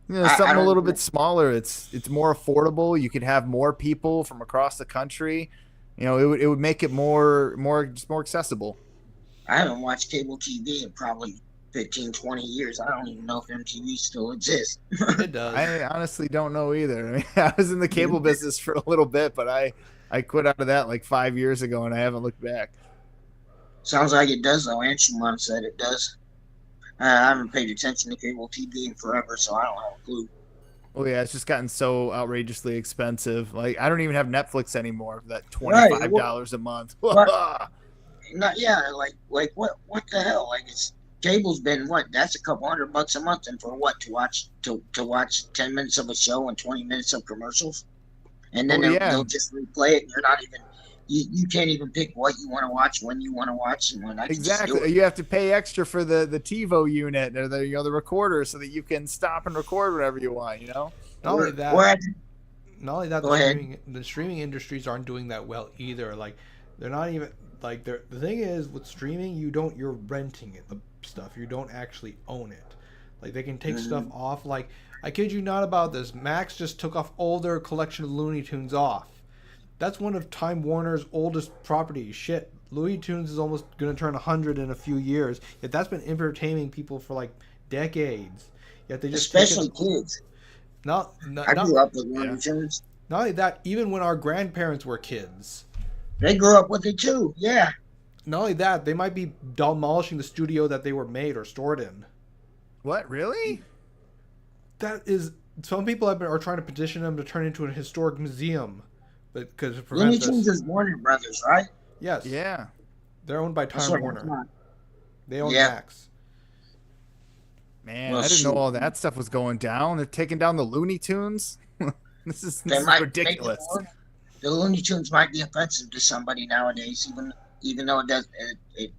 I Something a don't little bit smaller. It's more affordable. You could have more people from across the country. It would make it more accessible. I haven't watched cable TV in probably 15, 20 years. I don't even know if MTV still exists. it does. I honestly don't know either. I mean, I was in the cable business for a little bit, but I quit out of that like 5 years ago, and I haven't looked back. Sounds like it does though. Anshuman said it does. I haven't paid attention to cable TV in forever, so I don't have a clue. Oh yeah, it's just gotten so outrageously expensive. Like I don't even have Netflix anymore for that twenty Right. five dollars a month. What? Not yeah. Like what the hell? Like it's cable's been what? That's a couple $100 a month, and for what to watch 10 minutes of a show and 20 minutes of commercials, and then Oh they'll yeah, just replay it. And you're not even you can't even pick what you want to watch when you want to watch, and when I can just do exactly. it. You have to pay extra for the TiVo unit or the recorder so that you can stop and record whenever you want. Not only Or that, not only that, go ahead. the streaming industries aren't doing that well either. Like they're not even like the thing is with streaming, you're renting it the stuff. You don't actually own it. Like they can take stuff Mhm. off. Like I kid you not about this. Max just took off all their collection of Looney Tunes off. That's one of Time Warner's oldest properties. Shit, Looney Tunes is almost gonna turn 100 in a few years. Yet that's been entertaining people for like decades. Yet they just take it. Especially kids. Not I grew up with Looney Yeah. Tunes. not only that, even when our grandparents were kids. They grew up with it too. Yeah. Not only that, they might be demolishing the studio that they were made or stored in. What, really? That is, some people are trying to petition them to turn it into a historic museum, but because it Looney prevents Tunes this. is Warner Brothers, right? Yes, Yeah. they're owned by That's Time what I Warner. thought. They own Yeah. Max. Man, Well, I didn't know shoot. all that stuff was going down. They're taking down the Looney Tunes. this is They this is might make ridiculous. the Looney Tunes might be offensive to somebody nowadays, even though it does.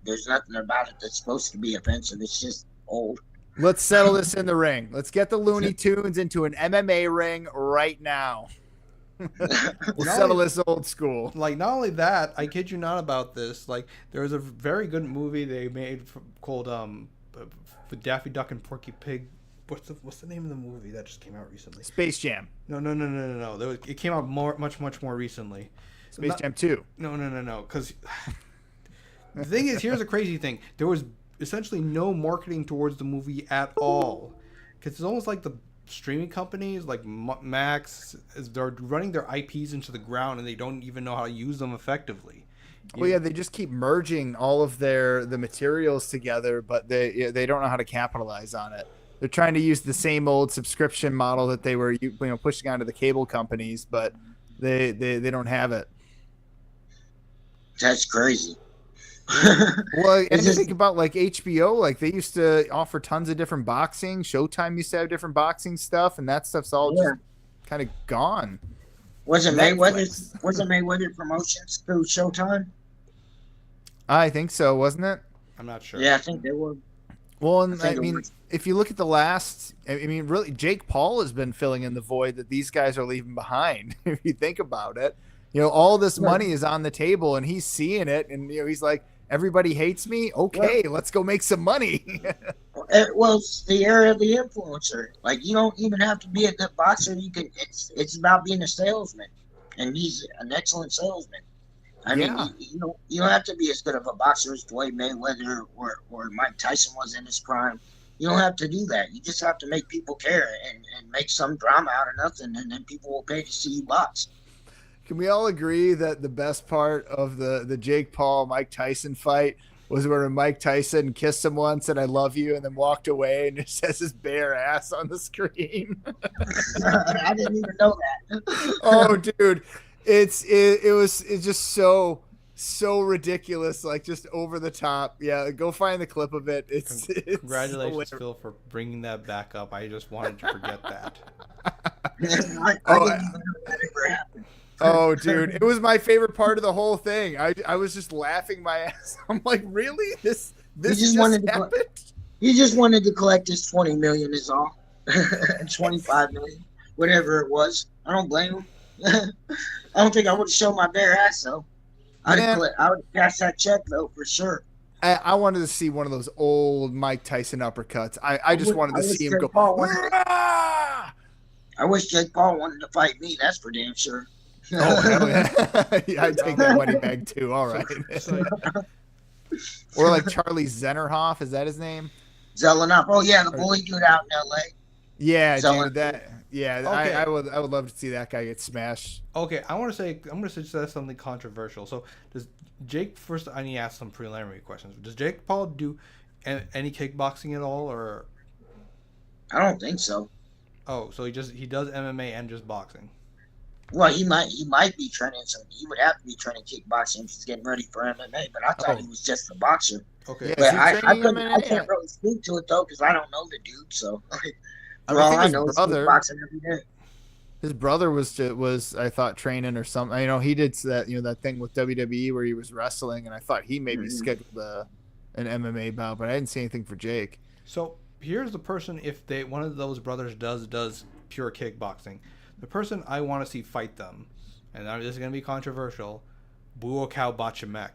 There's nothing about it that's supposed to be offensive. It's just old. Let's settle this in the ring. Let's get the Looney Tunes into an MMA ring right now. We'll settle this old school. Like, not only that, I kid you not about this. Like, there was a very good movie they made called with Daffy Duck and Porky Pig. What's the name of the movie that just came out recently? Space Jam. No. It came out much more recently. Space Jam 2. No. Because the thing is, here's a crazy thing. There was essentially no marketing towards the movie at all. Because it's almost like the streaming companies like Max, they're running their IPs into the ground and they don't even know how to use them effectively. Well, yeah, they just keep merging all of the materials together, but they don't know how to capitalize on it. They're trying to use the same old subscription model that they were pushing onto the cable companies, but they don't have it. That's crazy. Well, and you think about like HBO, like they used to offer tons of different boxing. Showtime used to have different boxing stuff, and that stuff's all just kind of gone. Was it Netflix. Mayweather Promotions through Showtime? I think so, wasn't it? I'm not sure. Yeah, I think they were. Well, and I I think it mean, was. if you look at the last, I mean, really, Jake Paul has been filling in the void that these guys are leaving behind. If you think about it, all this money is on the table, and he's seeing it, and he's like, everybody hates me. Okay, let's go make some money. Well, it's the era of the influencer. Like, you don't even have to be a good boxer. You can. It's about being a salesman, and he's an excellent salesman. I mean, you don't have to be as good of a boxer as Floyd Mayweather or Mike Tyson was in his prime. You don't have to do that. You just have to make people care and make some drama out of nothing, and then people will pay to see you box. Can we all agree that the best part of the Jake Paul Mike Tyson fight was where Mike Tyson kissed him once and I love you, and then walked away and just has his bare ass on the screen? I didn't even know that. Oh, dude, it's just so ridiculous, like just over the top. Yeah, go find the clip of it. It's Congratulations, hilarious. Phil, for bringing that back up. I just wanted to forget that. I didn't even know that ever happened. Oh, dude, it was my favorite part of the whole thing. I was just laughing my ass. I'm like, really? This just happened? He just wanted to collect his 20 million is all. 25 million, whatever it was. I don't blame him. I don't think I would have shown my bare ass though. I would pass that check though for sure. I wanted to see one of those old Mike Tyson uppercuts. I just wanted to see him go. I wish Jake Paul wanted to fight me. That's for damn sure. Oh, hell yeah. Yeah, I'd take that money bag too. All right. Or like Charlie Zennerhoff, is that his name? Zelenoff. Oh yeah, the bully dude out in LA. Yeah, Zelenoff. dude. That. Yeah, Okay. I would love to see that guy get smashed. Okay, I'm going to suggest something controversial. So, does Jake, first I need to ask some preliminary questions. Does Jake Paul do any kickboxing at all, or? I don't think so. Oh, so he does MMA and just boxing. Well, he might be training some. He would have to be training kickboxing if he's getting ready for MMA. But I thought he was just a boxer. Okay. Yeah, But MMA? I can't really speak to it though because I don't know the dude. So, I for all think I his know, he's brother- boxing every day. His brother was I thought training or something. He did that that thing with WWE where he was wrestling, and I thought he maybe scheduled an MMA bout, but I didn't see anything for Jake. So here's the person, if one of those brothers does pure kickboxing, the person I want to see fight them, and this is going to be controversial, Buakaw Bachamek.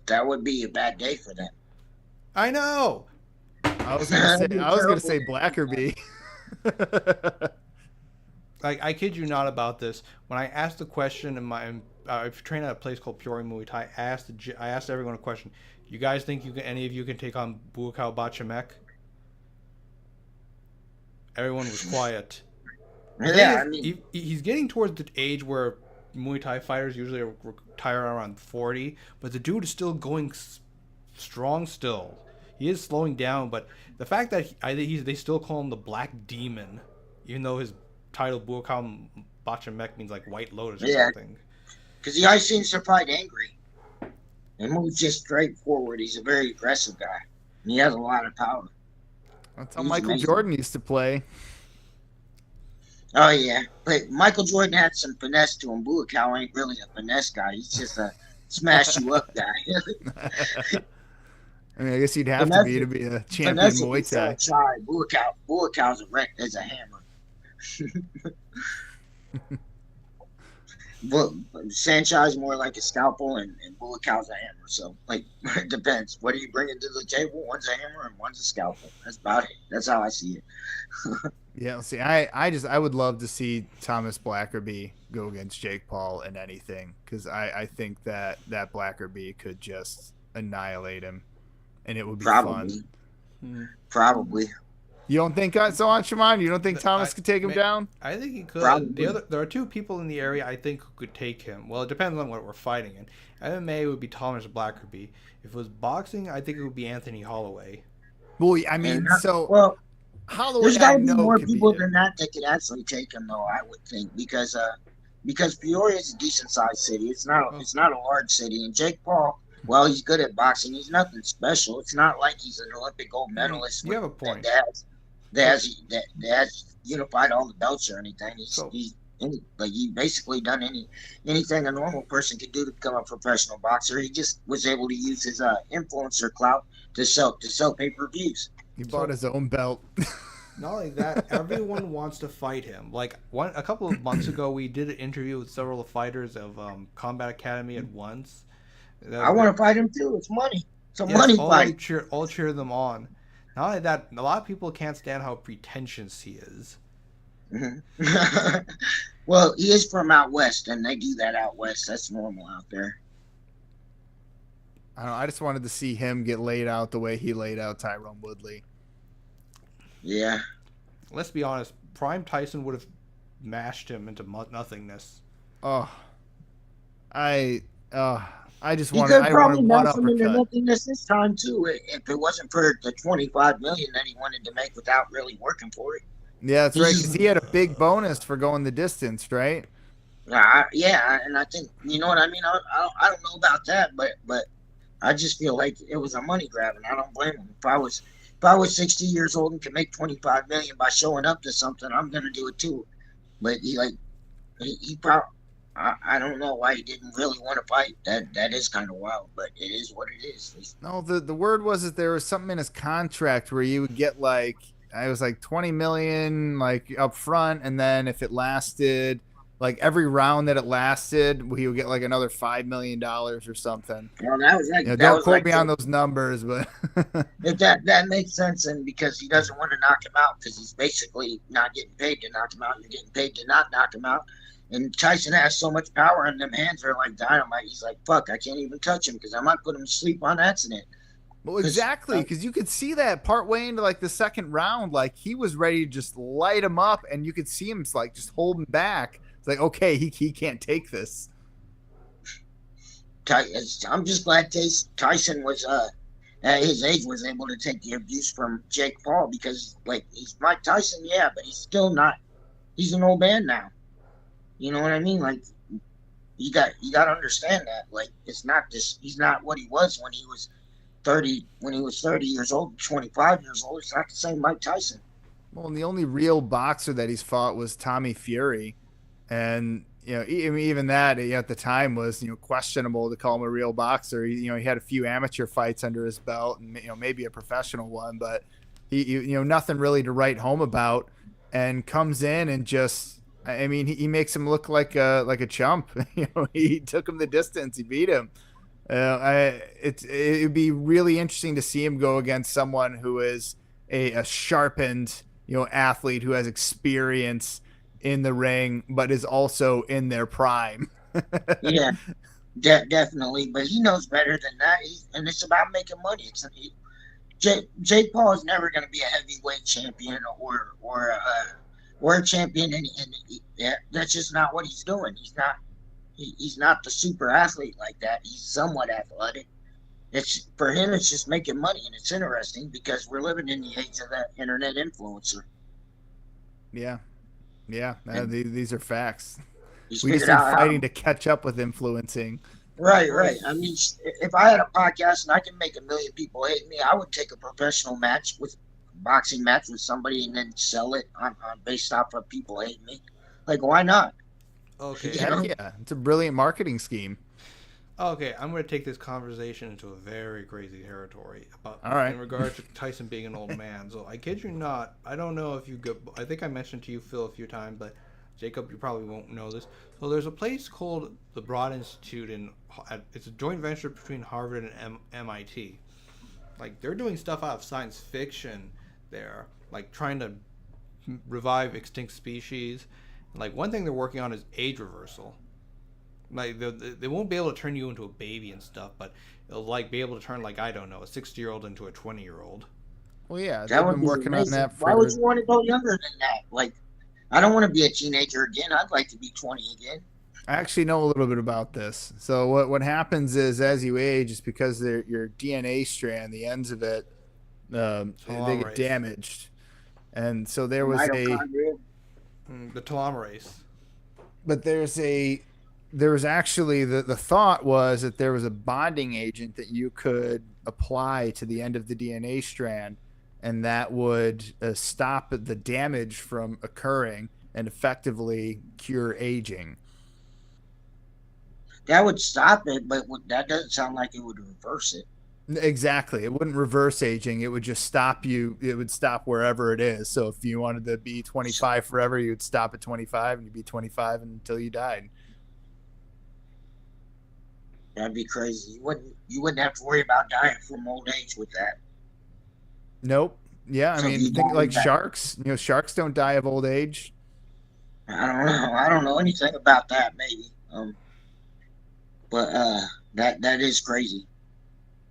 That would be a bad day for them. I know. I was gonna say Blackerby. I kid you not about this. When I asked the question, I've trained at a place called Peoria Muay Thai. I asked everyone a question. You guys think any of you can take on Buakaw Bachamek? everyone was quiet. Yeah, I mean, He's getting towards the age where Muay Thai fighters usually retire around 40, but the dude is still going strong still. He is slowing down, but the fact that they still call him the Black Demon, even though his title Buakam Bachamek means like White Lotus or something. Because he always seems to fight angry and moves just straight forward. He's a very aggressive guy. And he has a lot of power. That's how Michael Jordan used to play. Oh, yeah. But Michael Jordan had some finesse to him. Buakaw ain't really a finesse guy. He's just a smash you up guy. I mean, I guess you'd have to be a champion Muay Thai. Buakaw's a wreck as a hammer. But Sanchez more like a scalpel and Buakaw's a hammer. So, like, it depends. What are you bringing to the table? One's a hammer and one's a scalpel. That's about it. That's how I see it. Yeah, see, I would love to see Thomas Blackerby go against Jake Paul in anything, because I think that Blackerby could just annihilate him, and it would be fun. Probably. You don't think so on Shimon? You don't think Thomas could take him down? I think he could. There are two people in the area I think who could take him. Well, it depends on what we're fighting in. MMA would be Thomas Blackerby. If it was boxing, I think it would be Anthony Holloway. Well, I mean, Holloway, there's got to be more people than that could actually take him, though. I would think because Peoria is a decent sized city. It's not a large city, and Jake Paul, well, he's good at boxing. He's nothing special. It's not like he's an Olympic gold medalist. You have a point. That has unified all the belts or anything. He basically done anything a normal person could do to become a professional boxer. He just was able to use his influencer clout to sell pay-per-views. He bought his own belt. Not only that, everyone wants to fight him. Like a couple of months ago, we did an interview with several fighters of Combat Academy at once. I want to fight him too. It's money. It's a money fight. All cheer them on. Not only that, a lot of people can't stand how pretentious he is. Mm-hmm. Well, he is from out west, and they do that out west. That's normal out there. I don't know, I just wanted to see him get laid out the way he laid out Tyrone Woodley. Yeah. Let's be honest. Prime Tyson would have mashed him into nothingness. I just he wanted. could I probably wanted one mash him into uppercut. nothingness this time too, if it wasn't for the $25 million that he wanted to make without really working for it. Yeah, that's right. Because he had a big bonus for going the distance, right? Yeah, and I think you know what I mean. I don't know about that, but I just feel like it was a money grab, and I don't blame him. If I was 60 years old and could make $25 million by showing up to something, I'm gonna do it too. But he probably. I don't know why he didn't really want to fight. That is kind of wild, but it is what it is. No, the word was that there was something in his contract where you would get like $20 million like up front, and then if it lasted like every round that it lasted, he would get like another $5 million or something. Well, that was like don't quote me on those numbers, but that makes sense, and because he doesn't want to knock him out because he's basically not getting paid to knock him out. You're getting paid to not knock him out. And Tyson has so much power, and them hands are like dynamite. He's like, fuck, I can't even touch him because I might put him to sleep on accident. Well, exactly, because you could see that part way into like the second round, like he was ready to just light him up, and you could see him like just holding back. It's like, okay, he can't take this. I'm just glad Tyson was at his age was able to take the abuse from Jake Paul, because like he's Mike Tyson, yeah, but he's still not. He's an old man now. You know what I mean? Like, you got to understand that. Like, it's not this. He's not what he was when he was 30. When he was 30 years old, 25 years old. It's not the same Mike Tyson. Well, and the only real boxer that he's fought was Tommy Fury, and even that at the time was questionable to call him a real boxer. He had a few amateur fights under his belt, and maybe a professional one, but he nothing really to write home about, and comes in and just. I mean, he makes him look like a chump. He took him the distance. He beat him. It'd be really interesting to see him go against someone who is a sharpened, athlete who has experience in the ring, but is also in their prime. Yeah, definitely. But he knows better than that. And it's about making money. Jake Paul is never going to be a heavyweight champion or a champion, and that's just not what he's doing. He's not the super athlete like that. He's somewhat athletic. It's for him. It's just making money, and it's interesting because we're living in the age of that internet influencer. Yeah, these are facts. He's We just figured need out fighting to catch up with influencing. Right. I mean, if I had a podcast and I can make 1 million people hate me, I would take a professional boxing match with somebody and then sell it on based off of people hate me. Like, why not? Okay. You know? Yeah, it's a brilliant marketing scheme. Okay, I'm going to take this conversation into a very crazy territory All right. in regards to Tyson being an old man. So I kid you not, I don't know if you go. I think I mentioned to you, Phil, a few times, but Jacob, you probably won't know this. So there's a place called the Broad Institute it's a joint venture between Harvard and MIT. Like, they're doing stuff out of science fiction there, like trying to revive extinct species. Like, one thing they're working on is age reversal. Like, they won't be able to turn you into a baby and stuff, but it'll, like, be able to turn, like, I don't know, a 60-year-old into a 20-year-old. Well, yeah, That they've would been be working on amazing. that Why for. would you want to go younger than that? Like, I don't want to be a teenager again. I'd like to be 20 again. I actually know a little bit about this. So what happens is, as you age, it's because your DNA strand, the ends of it, they get damaged, and so there was Mitochondria. The telomerase. but there was actually the thought was that there was a bonding agent that you could apply to the end of the DNA strand, and that would stop the damage from occurring and effectively cure aging. That would stop it, but that doesn't sound like it would reverse it. Exactly. It wouldn't reverse aging. It would just stop you. It would stop wherever it is. So if you wanted to be 25 forever, you would stop at 25 and you'd be 25 until you died. That'd be crazy. You wouldn't have to worry about dying from old age with that. Nope. Yeah. I So mean, you think like die- sharks. Sharks don't die of old age. I don't know. I don't know anything about that. Maybe. But that is crazy.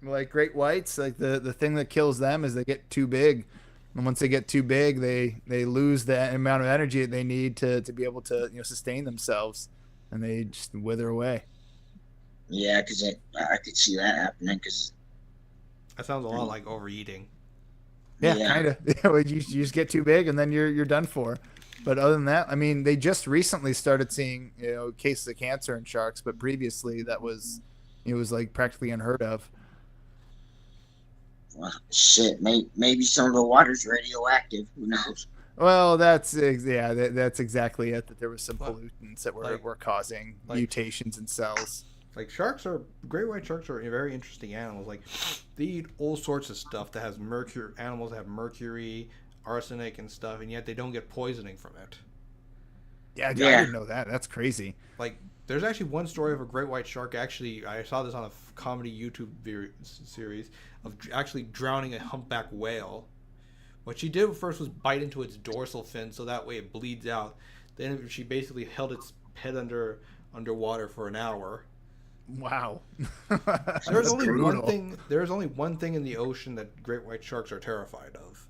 Like great whites, like the thing that kills them is they get too big. And once they get too big, they lose the amount of energy that they need to be able to sustain themselves, and they just wither away. Yeah, because I could see that happening. Because That sounds a lot like overeating. Yeah, Yeah. kind of. You just get too big, and then you're done for. But other than that, I mean, they just recently started seeing cases of cancer in sharks, but previously it was like practically unheard of. shit, maybe some of the water's radioactive. Who knows? Well, that's exactly it. That there was some Well, pollutants that like- were causing like- mutations in cells. Like, great white sharks are very interesting animals. Like, they eat all sorts of stuff that has mercury. Animals that have mercury, arsenic, and stuff, and yet they don't get poisoning from it. Yeah, I Yeah. didn't know that. That's crazy. Like, there's actually one story of a great white shark. Actually, I saw this on a comedy YouTube series of actually drowning a humpback whale. What she did first was bite into its dorsal fin, so that way it bleeds out. Then she basically held its head underwater for an hour. Wow. There's only brutal. one thing. There's only one thing in the ocean that great white sharks are terrified of.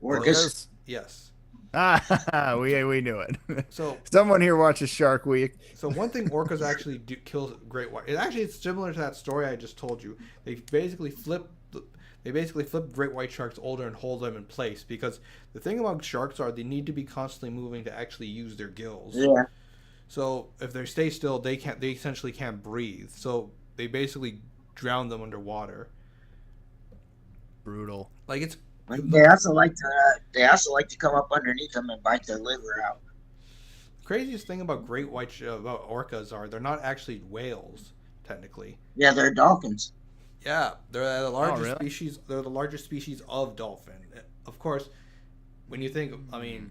Orcas. Yes. We knew it. So Someone here watches Shark Week. So one thing orcas actually do kill great white. It's similar to that story I just told you. They basically flip great white sharks older and hold them in place, because the thing about sharks are they need to be constantly moving to actually use their gills. Yeah. So if they stay still, they essentially can't breathe. So they basically drown them underwater. Brutal. Like, it's They also like to come up underneath them and bite their liver out. craziest thing about about orcas are they're not actually whales technically. Yeah, they're dolphins. Yeah, they're the largest really? species. They're the largest species of dolphin. Of course, when you think, I mean,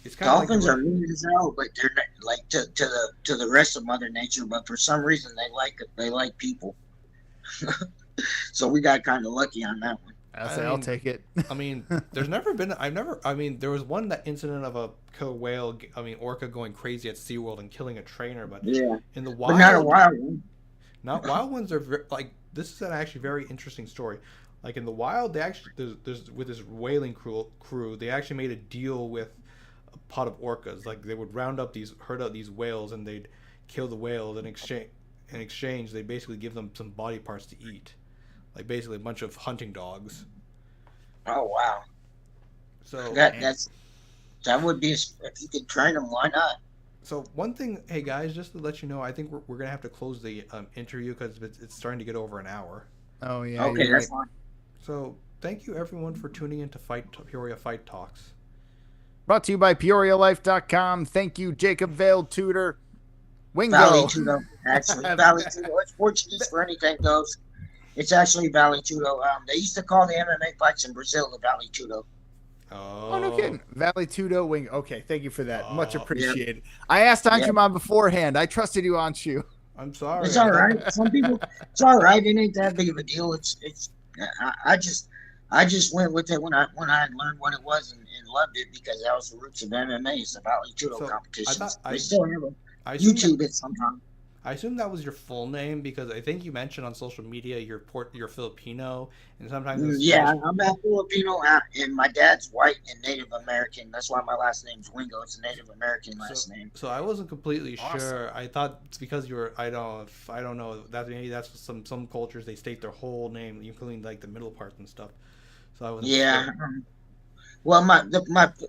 it's kind Dolphins of are mean as hell, but they're not, like to the rest of Mother Nature. But for some reason, they like people. So we got kind of lucky on that one. I'll take it. I mean, there's never been. I mean, there was that incident of a killer whale. I mean, orca going crazy at SeaWorld and killing a trainer. But Yeah, in the but wild, not a wild one. not wild ones are like this is an actually very interesting story. Like in the wild, they actually there's with this whaling crew, they actually made a deal with a pot of orcas. Like they would herd out these whales, and they'd kill the whales. In exchange, they basically give them some body parts to eat, like basically a bunch of hunting dogs. Oh wow, So that would be if you could train them, why not? So one thing, hey guys, just to let you know, I think we're gonna have to close the interview because it's starting to get over an hour. Oh yeah, Okay, you're that's right. fine. So thank you everyone for tuning in to Peoria Fight Talks. Brought to you by PeoriaLife.com. Thank you, Jacob Vale, Tutor, Vale Wingo. Tudo, actually. Vale Tudo. It's Portuguese for anything goes. It's actually Vale Tudo. They used to call the MMA fights in Brazil the Vale Tudo. Oh, no kidding. Vale Tudo, Wingo. Okay, thank you for that. Much Oh, appreciated. I asked yeah. Anjuman beforehand. I trusted you, Anshu. I'm sorry. It's all right. Some people, it's all right. It ain't that big of a deal. I just went with it when I learned what it was and loved it because that was the roots of MMA. It's the Vale Tudo So, competitions. I They still have them. I assume YouTube it sometimes. I assume that was your full name because I think you mentioned on social media you're Filipino, and sometimes it's Yeah, I'm half Filipino, and my dad's white and Native American. That's why my last name's Wingo. It's a Native American last name. So I wasn't completely Awesome. sure. I thought it's because you were. I don't know. That maybe that's some cultures they state their whole name, including like the middle parts and stuff. So I wasn't Yeah. sure. Well,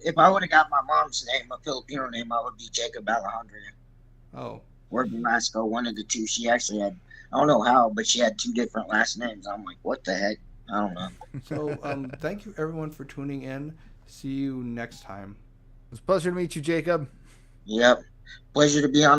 if I would have got my mom's name, a Filipino name, I would be Jacob Alejandro Oh, or Velasco, one of the two. She actually had, I don't know how, but she had two different last names. I'm like, what the heck? I don't know. so thank you everyone for tuning in. See you next time. It was a pleasure to meet you, Jacob. Yep. Pleasure to be on.